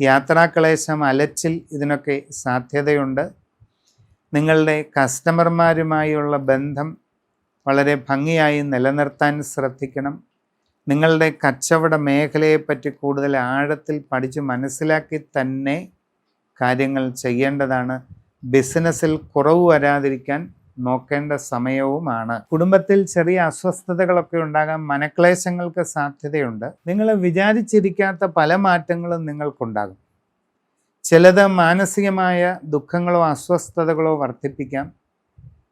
യാത്രാക്ലേശം, അലച്ചിൽ ഇതിനൊക്കെ സാധ്യതയുണ്ട്. നിങ്ങളുടെ കസ്റ്റമർമാരുമായുള്ള ബന്ധം വളരെ ഭംഗിയായി നിലനിർത്താൻ ശ്രദ്ധിക്കണം. നിങ്ങളുടെ കച്ചവട മേഖലയെപ്പറ്റി കൂടുതൽ ആഴത്തിൽ പഠിച്ച് മനസ്സിലാക്കി തന്നെ കാര്യങ്ങൾ ചെയ്യേണ്ടതാണ്. ബിസിനസ്സിൽ കുറവ് വരാതിരിക്കാൻ നോക്കേണ്ട സമയവുമാണ്. കുടുംബത്തിൽ ചെറിയ അസ്വസ്ഥതകളൊക്കെ ഉണ്ടാകാം. മനക്ലേശങ്ങൾക്ക് സാധ്യതയുണ്ട്. നിങ്ങൾ വിചാരിച്ചിരിക്കാത്ത പല മാറ്റങ്ങളും നിങ്ങൾക്കുണ്ടാകും. ചിലത് മാനസികമായ ദുഃഖങ്ങളോ അസ്വസ്ഥതകളോ വർദ്ധിപ്പിക്കാം.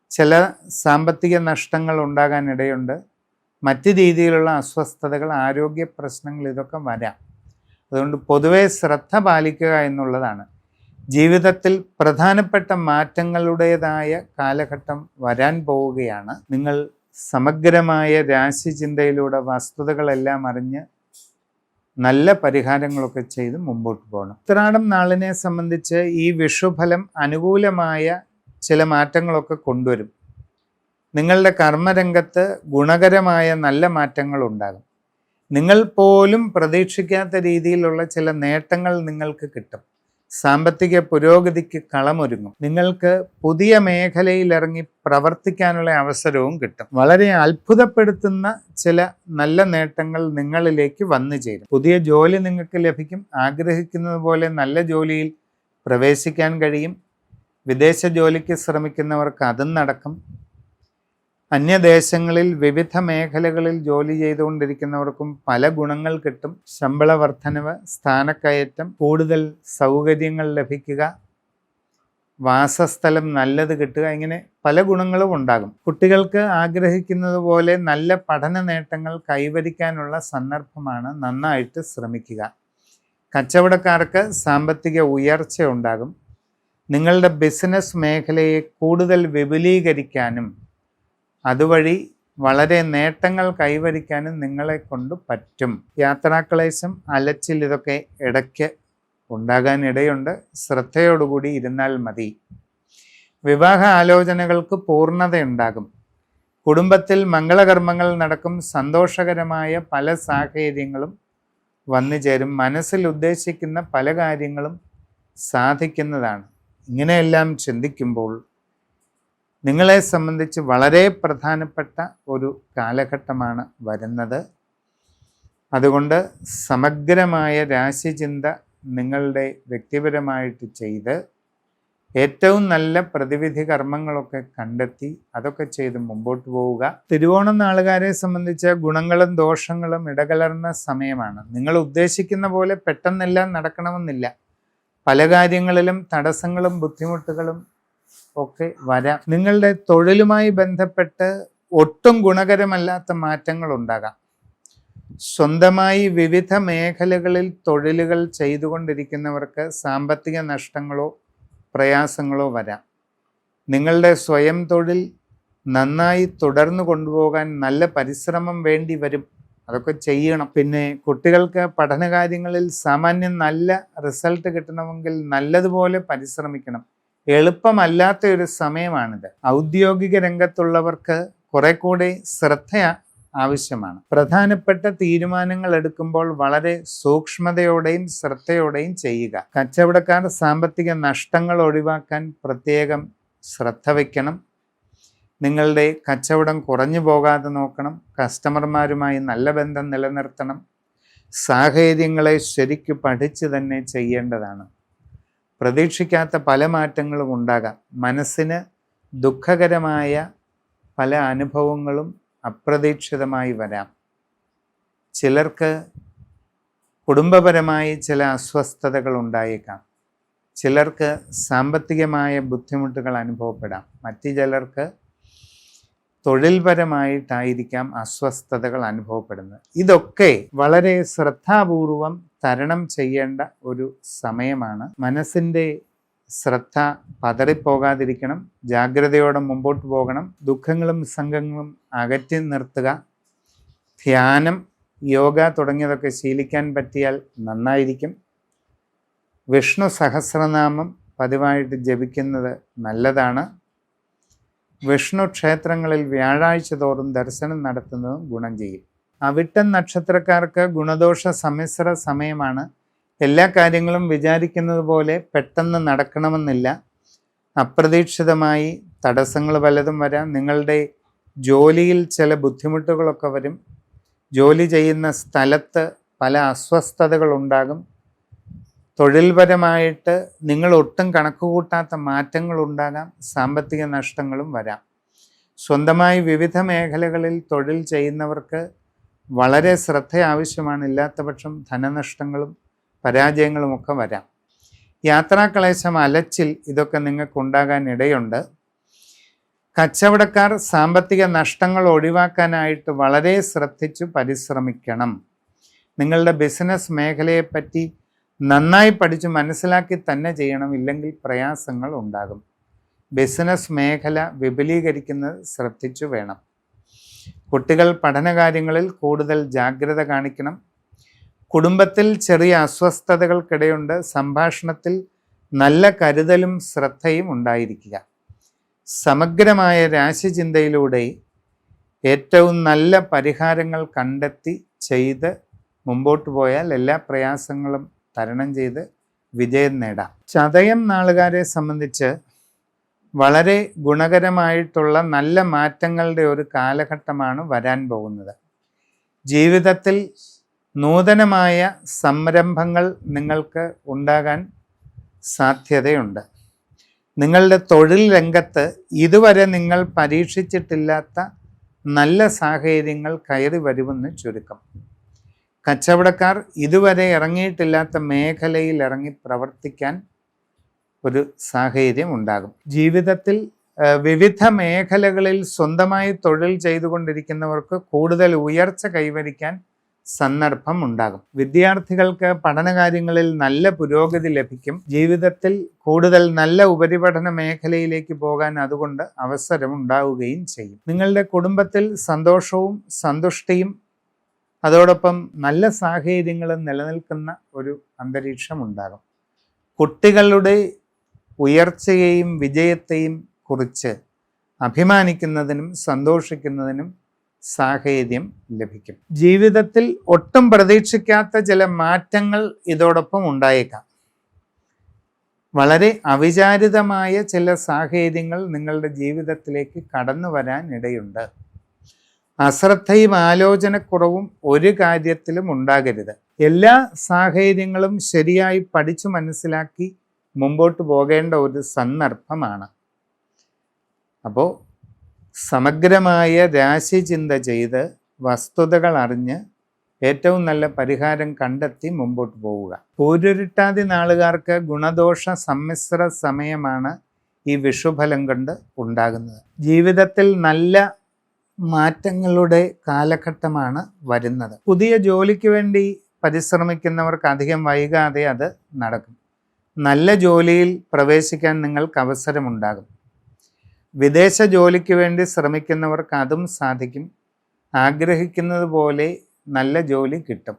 ചില സാമ്പത്തിക നഷ്ടങ്ങൾ ഉണ്ടാകാനിടയുണ്ട്. മറ്റ് രീതിയിലുള്ള അസ്വസ്ഥതകൾ, ആരോഗ്യ പ്രശ്നങ്ങൾ ഇതൊക്കെ വരാം. അതുകൊണ്ട് പൊതുവെ ശ്രദ്ധ പാലിക്കുക എന്നുള്ളതാണ്. ജീവിതത്തിൽ പ്രധാനപ്പെട്ട മാറ്റങ്ങളുടേതായ കാലഘട്ടം വരാൻ പോവുകയാണ്. നിങ്ങൾ സമഗ്രമായ രാശിചിന്തയിലൂടെ വസ്തുതകളെല്ലാം അറിഞ്ഞ് നല്ല പരിഹാരങ്ങളൊക്കെ ചെയ്ത് മുമ്പോട്ട് പോകണം. ഉത്രാടം നാളിനെ സംബന്ധിച്ച് ഈ വിഷുഫലം അനുകൂലമായ ചില മാറ്റങ്ങളൊക്കെ കൊണ്ടുവരും. നിങ്ങളുടെ കർമ്മരംഗത്ത് ഗുണകരമായ നല്ല മാറ്റങ്ങൾ ഉണ്ടാകും. നിങ്ങൾ പോലും പ്രതീക്ഷിക്കാത്ത രീതിയിലുള്ള ചില നേട്ടങ്ങൾ നിങ്ങൾക്ക് കിട്ടും. സാമ്പത്തിക പുരോഗതിക്ക് കളമൊരുങ്ങും. നിങ്ങൾക്ക് പുതിയ മേഖലയിൽ ഇറങ്ങി പ്രവർത്തിക്കാനുള്ള അവസരവും കിട്ടും. വളരെ അത്ഭുതപ്പെടുത്തുന്ന ചില നല്ല നേട്ടങ്ങൾ നിങ്ങളിലേക്ക് വന്നു ചേരും. പുതിയ ജോലി നിങ്ങൾക്ക് ലഭിക്കും. ആഗ്രഹിക്കുന്നത് പോലെ നല്ല ജോലിയിൽ പ്രവേശിക്കാൻ കഴിയും. വിദേശ ജോലിക്ക് ശ്രമിക്കുന്നവർക്ക് അതും നടക്കും. അന്യദേശങ്ങളിൽ വിവിധ മേഖലകളിൽ ജോലി ചെയ്തുകൊണ്ടിരിക്കുന്നവർക്കും പല ഗുണങ്ങൾ കിട്ടും. ശമ്പള വർധനവ്, സ്ഥാനക്കയറ്റം, കൂടുതൽ സൗകര്യങ്ങൾ ലഭിക്കുക, വാസസ്ഥലം നല്ലത് കിട്ടുക, ഇങ്ങനെ പല ഗുണങ്ങളും ഉണ്ടാകും. കുട്ടികൾക്ക് ആഗ്രഹിക്കുന്നത് പോലെ നല്ല പഠന നേട്ടങ്ങൾ കൈവരിക്കാനുള്ള സന്ദർഭമാണ്. നന്നായിട്ട് ശ്രമിക്കുക. കച്ചവടക്കാർക്ക് സാമ്പത്തിക ഉയർച്ച ഉണ്ടാകും. നിങ്ങളുടെ ബിസിനസ് മേഖലയെ കൂടുതൽ വിപുലീകരിക്കാനും അതുവഴി വളരെ നേട്ടങ്ങൾ കൈവരിക്കാനും നിങ്ങളെ കൊണ്ട് പറ്റും. യാത്രാക്ലേശം, അലച്ചിൽ ഇതൊക്കെ ഇടയ്ക്ക് ഉണ്ടാകാനിടയുണ്ട്. ശ്രദ്ധയോടുകൂടി ഇരുന്നാൽ മതി. വിവാഹ ആലോചനകൾക്ക് പൂർണ്ണതയുണ്ടാകും. കുടുംബത്തിൽ മംഗളകർമ്മങ്ങൾ നടക്കും. സന്തോഷകരമായ പല സാഹചര്യങ്ങളും വന്നു ചേരും. മനസ്സിൽ ഉദ്ദേശിക്കുന്ന പല കാര്യങ്ങളും സാധിക്കുന്നതാണ്. ഇങ്ങനെയെല്ലാം ചിന്തിക്കുമ്പോൾ നിങ്ങളെ സംബന്ധിച്ച് വളരെ പ്രധാനപ്പെട്ട ഒരു കാലഘട്ടമാണ് വരുന്നത്. അതുകൊണ്ട് സമഗ്രമായ രാശിചിന്ത നിങ്ങളുടെ വ്യക്തിപരമായിട്ട് ചെയ്ത് ഏറ്റവും നല്ല പ്രതിവിധി കർമ്മങ്ങളൊക്കെ കണ്ടെത്തി അതൊക്കെ ചെയ്ത് മുമ്പോട്ട് പോവുക. തിരുവോണം നാളുകാരെ സംബന്ധിച്ച് ഗുണങ്ങളും ദോഷങ്ങളും ഇടകലർന്ന സമയമാണ്. നിങ്ങൾ ഉദ്ദേശിക്കുന്ന പോലെ പെട്ടെന്നെല്ലാം നടക്കണമെന്നില്ല. പല കാര്യങ്ങളിലും തടസ്സങ്ങളും ബുദ്ധിമുട്ടുകളും ഒക്കെ വരാം. നിങ്ങളുടെ തൊഴിലുമായി ബന്ധപ്പെട്ട് ഒട്ടും ഗുണകരമല്ലാത്ത മാറ്റങ്ങൾ ഉണ്ടാകാം. സ്വന്തമായി വിവിധ മേഖലകളിൽ തൊഴിലുകൾ ചെയ്തുകൊണ്ടിരിക്കുന്നവർക്ക് സാമ്പത്തിക നഷ്ടങ്ങളോ പ്രയാസങ്ങളോ വരാം. നിങ്ങളുടെ സ്വയം തൊഴിൽ നന്നായി തുടർന്നു കൊണ്ടുപോകാൻ നല്ല പരിശ്രമം വേണ്ടി വരും. അതൊക്കെ ചെയ്യണം. പിന്നെ കുട്ടികൾക്ക് പഠനകാര്യങ്ങളിൽ സാമാന്യം നല്ല റിസൾട്ട് കിട്ടണമെങ്കിൽ നല്ലതുപോലെ പരിശ്രമിക്കണം. എളുപ്പമല്ലാത്ത ഒരു സമയമാണിത്. ഔദ്യോഗിക രംഗത്തുള്ളവർക്ക് കുറെ കൂടെ ശ്രദ്ധ ആവശ്യമാണ്. പ്രധാനപ്പെട്ട തീരുമാനങ്ങൾ എടുക്കുമ്പോൾ വളരെ സൂക്ഷ്മതയോടെയും ശ്രദ്ധയോടെയും ചെയ്യുക. കച്ചവടക്കാർ സാമ്പത്തിക നഷ്ടങ്ങൾ ഒഴിവാക്കാൻ പ്രത്യേകം ശ്രദ്ധ വയ്ക്കണം. നിങ്ങളുടെ കച്ചവടം കുറഞ്ഞു പോകാതെ നോക്കണം. കസ്റ്റമർമാരുമായി നല്ല ബന്ധം നിലനിർത്തണം. സാഹചര്യങ്ങളെ ശരിക്കു പഠിച്ച് തന്നെ ചെയ്യേണ്ടതാണ്. പ്രതീക്ഷിക്കാത്ത പല മാറ്റങ്ങളും ഉണ്ടാകാം. മനസ്സിന് ദുഃഖകരമായ പല അനുഭവങ്ങളും അപ്രതീക്ഷിതമായി വരാം. ചിലർക്ക് കുടുംബപരമായി ചില അസ്വസ്ഥതകൾ ഉണ്ടായേക്കാം. ചിലർക്ക് സാമ്പത്തികമായ ബുദ്ധിമുട്ടുകൾ അനുഭവപ്പെടാം. മറ്റു ചിലർക്ക് തൊഴിൽപരമായിട്ടായിരിക്കാം അസ്വസ്ഥതകൾ അനുഭവപ്പെടുന്നത്. ഇതൊക്കെ വളരെ ശ്രദ്ധാപൂർവം തരണം ചെയ്യേണ്ട ഒരു സമയമാണ്. മനസ്സിൻ്റെ ശ്രദ്ധ പതറിപ്പോകാതിരിക്കണം. ജാഗ്രതയോടെ മുമ്പോട്ട് പോകണം. ദുഃഖങ്ങളും സംഘങ്ങളും അകറ്റി നിർത്തുക. ധ്യാനം, യോഗ തുടങ്ങിയതൊക്കെ ശീലിക്കാൻ പറ്റിയാൽ നന്നായിരിക്കും. വിഷ്ണു സഹസ്രനാമം പതിവായിട്ട് ജപിക്കുന്നത് നല്ലതാണ്. വിഷ്ണു ക്ഷേത്രങ്ങളിൽ വ്യാഴാഴ്ച തോറും ദർശനം നടത്തുന്നതും ഗുണം ചെയ്യും. അവിട്ടം നക്ഷത്രക്കാർക്ക് ഗുണദോഷ സമ്മിശ്ര സമയമാണ്. എല്ലാ കാര്യങ്ങളും വിചാരിക്കുന്നത് പോലെ പെട്ടെന്ന് നടക്കണമെന്നില്ല. അപ്രതീക്ഷിതമായി തടസ്സങ്ങൾ പലതും വരാം. നിങ്ങളുടെ ജോലിയിൽ ചില ബുദ്ധിമുട്ടുകളൊക്കെ വരും. ജോലി ചെയ്യുന്ന സ്ഥലത്ത് പല അസ്വസ്ഥതകളുണ്ടാകും. തൊഴിൽപരമായിട്ട് നിങ്ങൾ ഒട്ടും കണക്കുകൂട്ടാത്ത മാറ്റങ്ങളുണ്ടാകാം. സാമ്പത്തിക നഷ്ടങ്ങളും വരാം. സ്വന്തമായി വിവിധ മേഖലകളിൽ തൊഴിൽ ചെയ്യുന്നവർക്ക് വളരെ ശ്രദ്ധ ആവശ്യമാണ്. ഇല്ലാത്ത പക്ഷം ധനനഷ്ടങ്ങളും പരാജയങ്ങളുമൊക്കെ വരാം. യാത്രാക്ലേശം, അലച്ചിൽ ഇതൊക്കെ നിങ്ങൾക്കുണ്ടാകാൻ ഇടയുണ്ട്. കച്ചവടക്കാർ സാമ്പത്തിക നഷ്ടങ്ങൾ ഒഴിവാക്കാനായിട്ട് വളരെ ശ്രദ്ധിച്ചു പരിശ്രമിക്കണം. നിങ്ങളുടെ ബിസിനസ് മേഖലയെപ്പറ്റി നന്നായി പഠിച്ച് മനസ്സിലാക്കി തന്നെ ചെയ്യണം. ഇല്ലെങ്കിൽ പ്രയാസങ്ങൾ ഉണ്ടാകും. ബിസിനസ് മേഖല വിപുലീകരിക്കുന്നത് ശ്രദ്ധിച്ചു വേണം. കുട്ടികൾ പഠനകാര്യങ്ങളിൽ കൂടുതൽ ജാഗ്രത കാണിക്കണം. കുടുംബത്തിൽ ചെറിയ അസ്വസ്ഥതകൾക്കിടയുണ്ട്. സംഭാഷണത്തിൽ നല്ല കരുതലും ശ്രദ്ധയും ഉണ്ടായിരിക്കുക. സമഗ്രമായ രാശിചിന്തയിലൂടെ ഏറ്റവും നല്ല പരിഹാരങ്ങൾ കണ്ടെത്തി ചെയ്ത് മുമ്പോട്ട് പോയാൽ എല്ലാ പ്രയാസങ്ങളും തരണം ചെയ്ത് വിജയം നേടാം. ചതയം നാളുകാരെ സംബന്ധിച്ച് വളരെ ഗുണകരമായിട്ടുള്ള നല്ല മാറ്റങ്ങളുടെ ഒരു കാലഘട്ടമാണ് വരാൻ പോകുന്നത്. ജീവിതത്തിൽ നൂതനമായ സംരംഭങ്ങൾ നിങ്ങൾക്ക് ഉണ്ടാകാൻ സാധ്യതയുണ്ട്. നിങ്ങളുടെ തൊഴിൽ രംഗത്ത് ഇതുവരെ നിങ്ങൾ പരീക്ഷിച്ചിട്ടില്ലാത്ത നല്ല സാഹചര്യങ്ങൾ കയറി വരുമെന്ന് ചുരുക്കം. കച്ചവടക്കാർ ഇതുവരെ ഇറങ്ങിയിട്ടില്ലാത്ത മേഖലയിൽ ഇറങ്ങി പ്രവർത്തിക്കാൻ ഒരു സാഹചര്യം ഉണ്ടാകും. ജീവിതത്തിൽ വിവിധ മേഖലകളിൽ സ്വന്തമായി തൊഴിൽ ചെയ്തുകൊണ്ടിരിക്കുന്നവർക്ക് കൂടുതൽ ഉയർച്ച കൈവരിക്കാൻ സന്ദർഭം ഉണ്ടാകും. വിദ്യാർത്ഥികൾക്ക് പഠനകാര്യങ്ങളിൽ നല്ല പുരോഗതി ലഭിക്കും. ജീവിതത്തിൽ കൂടുതൽ നല്ല ഉപരിപഠന മേഖലയിലേക്ക് പോകാൻ അതുകൊണ്ട് അവസരം ഉണ്ടാവുകയും ചെയ്യും. നിങ്ങളുടെ കുടുംബത്തിൽ സന്തോഷവും സന്തുഷ്ടിയും അതോടൊപ്പം നല്ല സാഹചര്യങ്ങളും നിലനിൽക്കുന്ന ഒരു അന്തരീക്ഷം ഉണ്ടാകും. കുട്ടികളുടെ ഉയർച്ചയെയും വിജയത്തെയും കുറിച്ച് അഭിമാനിക്കുന്നതിനും സന്തോഷിക്കുന്നതിനും സാഹചര്യം ലഭിക്കും. ജീവിതത്തിൽ ഒട്ടും പ്രതീക്ഷിക്കാത്ത ചില മാറ്റങ്ങൾ ഇതോടൊപ്പം ഉണ്ടായേക്കാം. വളരെ അവിചാരിതമായ ചില സാഹചര്യങ്ങൾ നിങ്ങളുടെ ജീവിതത്തിലേക്ക് കടന്നു വരാൻ ഇടയുണ്ട്. അശ്രദ്ധയും ആലോചനക്കുറവും ഒരു കാര്യത്തിലും ഉണ്ടാകരുത്. എല്ലാ സാഹചര്യങ്ങളും ശരിയായി പഠിച്ചു മനസ്സിലാക്കി മുമ്പോട്ട് പോകേണ്ട ഒരു സന്ദർഭമാണ്. അപ്പോൾ സമഗ്രമായ രാശിചിന്ത ചെയ്ത് വസ്തുതകൾ അറിഞ്ഞ് ഏറ്റവും നല്ല പരിഹാരം കണ്ടെത്തി മുമ്പോട്ട് പോവുക. പൂരുരുട്ടാതി നാളുകാർക്ക് ഗുണദോഷ സമ്മിശ്ര സമയമാണ് ഈ വിഷുഫലം കൊണ്ട് ഉണ്ടാകുന്നത്. ജീവിതത്തിൽ നല്ല മാറ്റങ്ങളുടെ കാലഘട്ടമാണ് വരുന്നത്. പുതിയ ജോലിക്ക് വേണ്ടി പരിശ്രമിക്കുന്നവർക്ക് അധികം വൈകാതെ അത് നടക്കും. നല്ല ജോലിയിൽ പ്രവേശിക്കാൻ നിങ്ങൾക്ക് അവസരമുണ്ടാകും. വിദേശ ജോലിക്ക് വേണ്ടി ശ്രമിക്കുന്നവർക്ക് അതും സാധിക്കും. ആഗ്രഹിക്കുന്നത് പോലെ നല്ല ജോലി കിട്ടും.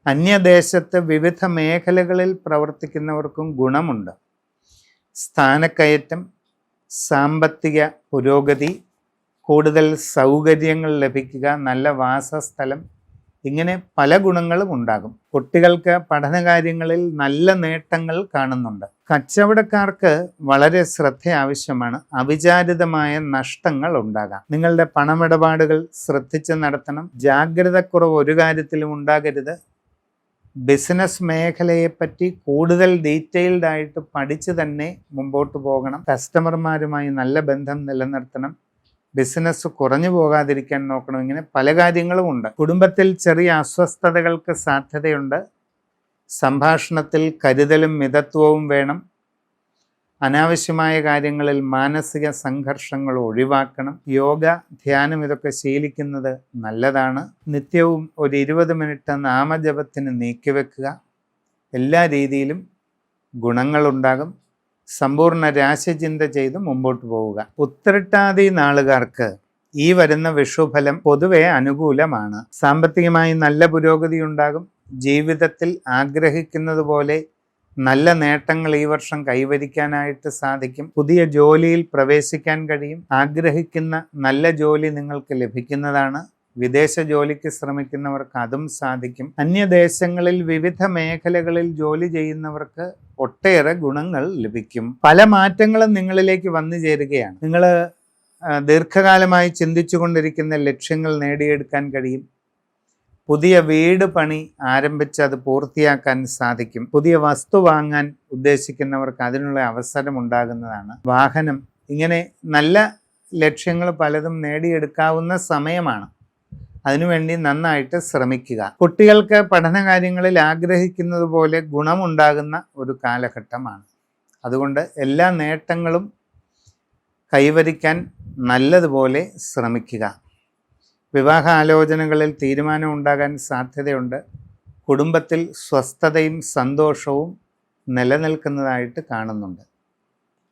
അന്യദേശത്ത് വിവിധ മേഖലകളിൽ പ്രവർത്തിക്കുന്നവർക്കും ഗുണമുണ്ട്. സ്ഥാനക്കയറ്റം, സാമ്പത്തിക പുരോഗതി, കൂടുതൽ സൗകര്യങ്ങൾ ലഭിക്കുക, നല്ല വാസസ്ഥലം, ഇങ്ങനെ പല ഗുണങ്ങളും ഉണ്ടാകും. കുട്ടികൾക്ക് പഠനകാര്യങ്ങളിൽ നല്ല നേട്ടങ്ങൾ കാണുന്നുണ്ട്. കച്ചവടക്കാർക്ക് വളരെ ശ്രദ്ധ ആവശ്യമാണ്. അവിചാരിതമായ നഷ്ടങ്ങൾ ഉണ്ടാകാം. നിങ്ങളുടെ പണമിടപാടുകൾ ശ്രദ്ധിച്ച് നടത്തണം. ജാഗ്രതക്കുറവ് ഒരു കാര്യത്തിലും ഉണ്ടാകരുത്. ബിസിനസ് മേഖലയെപ്പറ്റി കൂടുതൽ ഡീറ്റെയിൽഡ് ആയിട്ട് പഠിച്ച് തന്നെ മുമ്പോട്ട് പോകണം. കസ്റ്റമർമാരുമായി നല്ല ബന്ധം നിലനിർത്തണം. ബിസിനസ് കുറഞ്ഞു പോകാതിരിക്കാൻ നോക്കണം. ഇങ്ങനെ പല കാര്യങ്ങളും ഉണ്ട്. കുടുംബത്തിൽ ചെറിയ അസ്വസ്ഥതകൾക്ക് സാധ്യതയുണ്ട്. സംഭാഷണത്തിൽ കരുതലും മിതത്വവും വേണം. അനാവശ്യമായ കാര്യങ്ങളിൽ മാനസിക സംഘർഷങ്ങൾ ഒഴിവാക്കണം. യോഗ, ധ്യാനം ഇതൊക്കെ ശീലിക്കുന്നത് നല്ലതാണ്. നിത്യവും ഒരു 20 മിനിറ്റ് നാമജപത്തിന് നീക്കിവെക്കുക. എല്ലാ രീതിയിലും ഗുണങ്ങളുണ്ടാകും. സമ്പൂർണ്ണ രാശിചിന്ത ചെയ്ത് മുമ്പോട്ട് പോവുക. ഉത്രട്ടാതി നാളുകാർക്ക് ഈ വരുന്ന വിഷുഫലം പൊതുവെ അനുകൂലമാണ്. സാമ്പത്തികമായി നല്ല പുരോഗതി ഉണ്ടാകും. ജീവിതത്തിൽ ആഗ്രഹിക്കുന്നത് പോലെ നല്ല നേട്ടങ്ങൾ ഈ വർഷം കൈവരിക്കാനായിട്ട് സാധിക്കും. പുതിയ ജോലിയിൽ പ്രവേശിക്കാൻ കഴിയും. ആഗ്രഹിക്കുന്ന നല്ല ജോലി നിങ്ങൾക്ക് ലഭിക്കുന്നതാണ്. വിദേശ ജോലിക്ക് ശ്രമിക്കുന്നവർക്ക് അതും സാധിക്കും. അന്യദേശങ്ങളിൽ വിവിധ മേഖലകളിൽ ജോലി ചെയ്യുന്നവർക്ക് ഒട്ടേറെ ഗുണങ്ങൾ ലഭിക്കും. പല മാറ്റങ്ങളും നിങ്ങളിലേക്ക് വന്നു ചേരുകയാണ്. നിങ്ങൾ ദീർഘകാലമായി ചിന്തിച്ചു കൊണ്ടിരിക്കുന്ന ലക്ഷ്യങ്ങൾ നേടിയെടുക്കാൻ കഴിയും. പുതിയ വീട് പണി ആരംഭിച്ച് അത് പൂർത്തിയാക്കാൻ സാധിക്കും. പുതിയ വസ്തു വാങ്ങാൻ ഉദ്ദേശിക്കുന്നവർക്ക് അതിനുള്ള അവസരം ഉണ്ടാകുന്നതാണ്. വാഹനം, ഇങ്ങനെ നല്ല ലക്ഷ്യങ്ങൾ പലതും നേടിയെടുക്കാവുന്ന സമയമാണ്. അതിനുവേണ്ടി നന്നായിട്ട് ശ്രമിക്കുക. കുട്ടികൾക്ക് പഠനകാര്യങ്ങളിൽ ആഗ്രഹിക്കുന്നത് പോലെ ഗുണമുണ്ടാകുന്ന ഒരു കാലഘട്ടമാണ്. അതുകൊണ്ട് എല്ലാ നേട്ടങ്ങളും കൈവരിക്കാൻ നല്ലതുപോലെ ശ്രമിക്കുക. വിവാഹ ആലോചനകളിൽ തീരുമാനം ഉണ്ടാകാൻ സാധ്യതയുണ്ട്. കുടുംബത്തിൽ സ്വസ്ഥതയും സന്തോഷവും നിലനിൽക്കുന്നതായിട്ട് കാണുന്നുണ്ട്.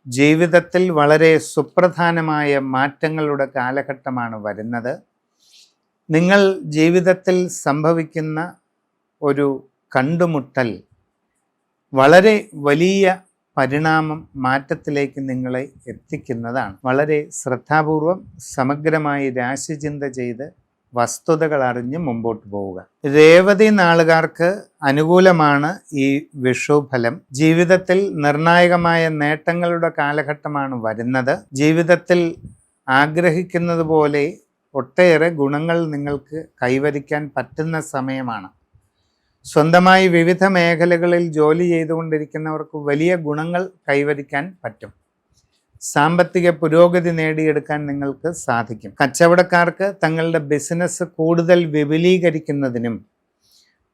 ജീവിതത്തിൽ വളരെ സുപ്രധാനമായ മാറ്റങ്ങളുടെ കാലഘട്ടമാണ് വരുന്നത്. നിങ്ങൾ ജീവിതത്തിൽ സംഭവിക്കുന്ന ഒരു കണ്ടുമുട്ടൽ വളരെ വലിയ പരിണാമം, മാറ്റത്തിലേക്ക് നിങ്ങളെ എത്തിക്കുന്നതാണ്. വളരെ ശ്രദ്ധാപൂർവം സമഗ്രമായി രാശിചിന്ത ചെയ്ത് വസ്തുതകൾ അറിഞ്ഞ് മുമ്പോട്ട് പോവുക. രേവതി നാളുകാർക്ക് അനുകൂലമാണ് ഈ വിഷുഫലം. ജീവിതത്തിൽ നിർണായകമായ നേട്ടങ്ങളുടെ കാലഘട്ടമാണ് വരുന്നത്. ജീവിതത്തിൽ ആഗ്രഹിക്കുന്നത് പോലെ ഒട്ടേറെ ഗുണങ്ങൾ നിങ്ങൾക്ക് കൈവരിക്കാൻ പറ്റുന്ന സമയമാണ്. സ്വന്തമായി വിവിധ മേഖലകളിൽ ജോലി ചെയ്തുകൊണ്ടിരിക്കുന്നവർക്ക് വലിയ ഗുണങ്ങൾ കൈവരിക്കാൻ പറ്റും. സാമ്പത്തിക പുരോഗതി നേടിയെടുക്കാൻ നിങ്ങൾക്ക് സാധിക്കും. കച്ചവടക്കാർക്ക് തങ്ങളുടെ ബിസിനസ് കൂടുതൽ വിപുലീകരിക്കുന്നതിനും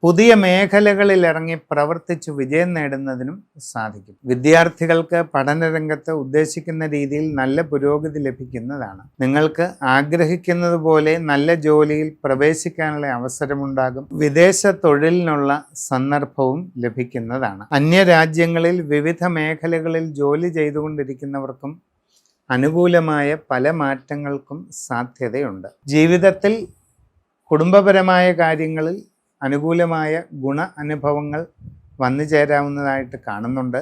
പുതിയ മേഖലകളിൽ ഇറങ്ങി പ്രവർത്തിച്ച് വിജയം നേടുന്നതിനും സാധിക്കും. വിദ്യാർത്ഥികൾക്ക് പഠനരംഗത്ത് ഉദ്ദേശിക്കുന്ന രീതിയിൽ നല്ല പുരോഗതി ലഭിക്കുന്നതാണ്. നിങ്ങൾക്ക് ആഗ്രഹിക്കുന്നത് പോലെ നല്ല ജോലിയിൽ പ്രവേശിക്കാനുള്ള അവസരമുണ്ടാകും. വിദേശ തൊഴിലിനുള്ള സന്ദർഭവും ലഭിക്കുന്നതാണ്. അന്യരാജ്യങ്ങളിൽ വിവിധ മേഖലകളിൽ ജോലി ചെയ്തുകൊണ്ടിരിക്കുന്നവർക്കും അനുകൂലമായ പല മാറ്റങ്ങൾക്കും സാധ്യതയുണ്ട്. ജീവിതത്തിൽ കുടുംബപരമായ കാര്യങ്ങളിൽ അനുകൂലമായ ഗുണ അനുഭവങ്ങൾ വന്നു ചേരാവുന്നതായിട്ട് കാണുന്നുണ്ട്.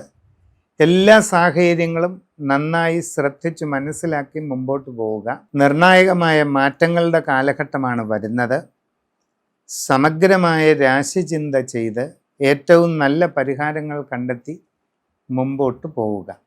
എല്ലാ സാഹചര്യങ്ങളും നന്നായി ശ്രദ്ധിച്ച് മനസ്സിലാക്കി മുമ്പോട്ട് പോവുക. നിർണായകമായ മാറ്റങ്ങളുടെ കാലഘട്ടമാണ് വരുന്നത്. സമഗ്രമായ രാശിചിന്ത ചെയ്ത് ഏറ്റവും നല്ല പരിഹാരങ്ങൾ കണ്ടെത്തി മുമ്പോട്ട് പോവുക.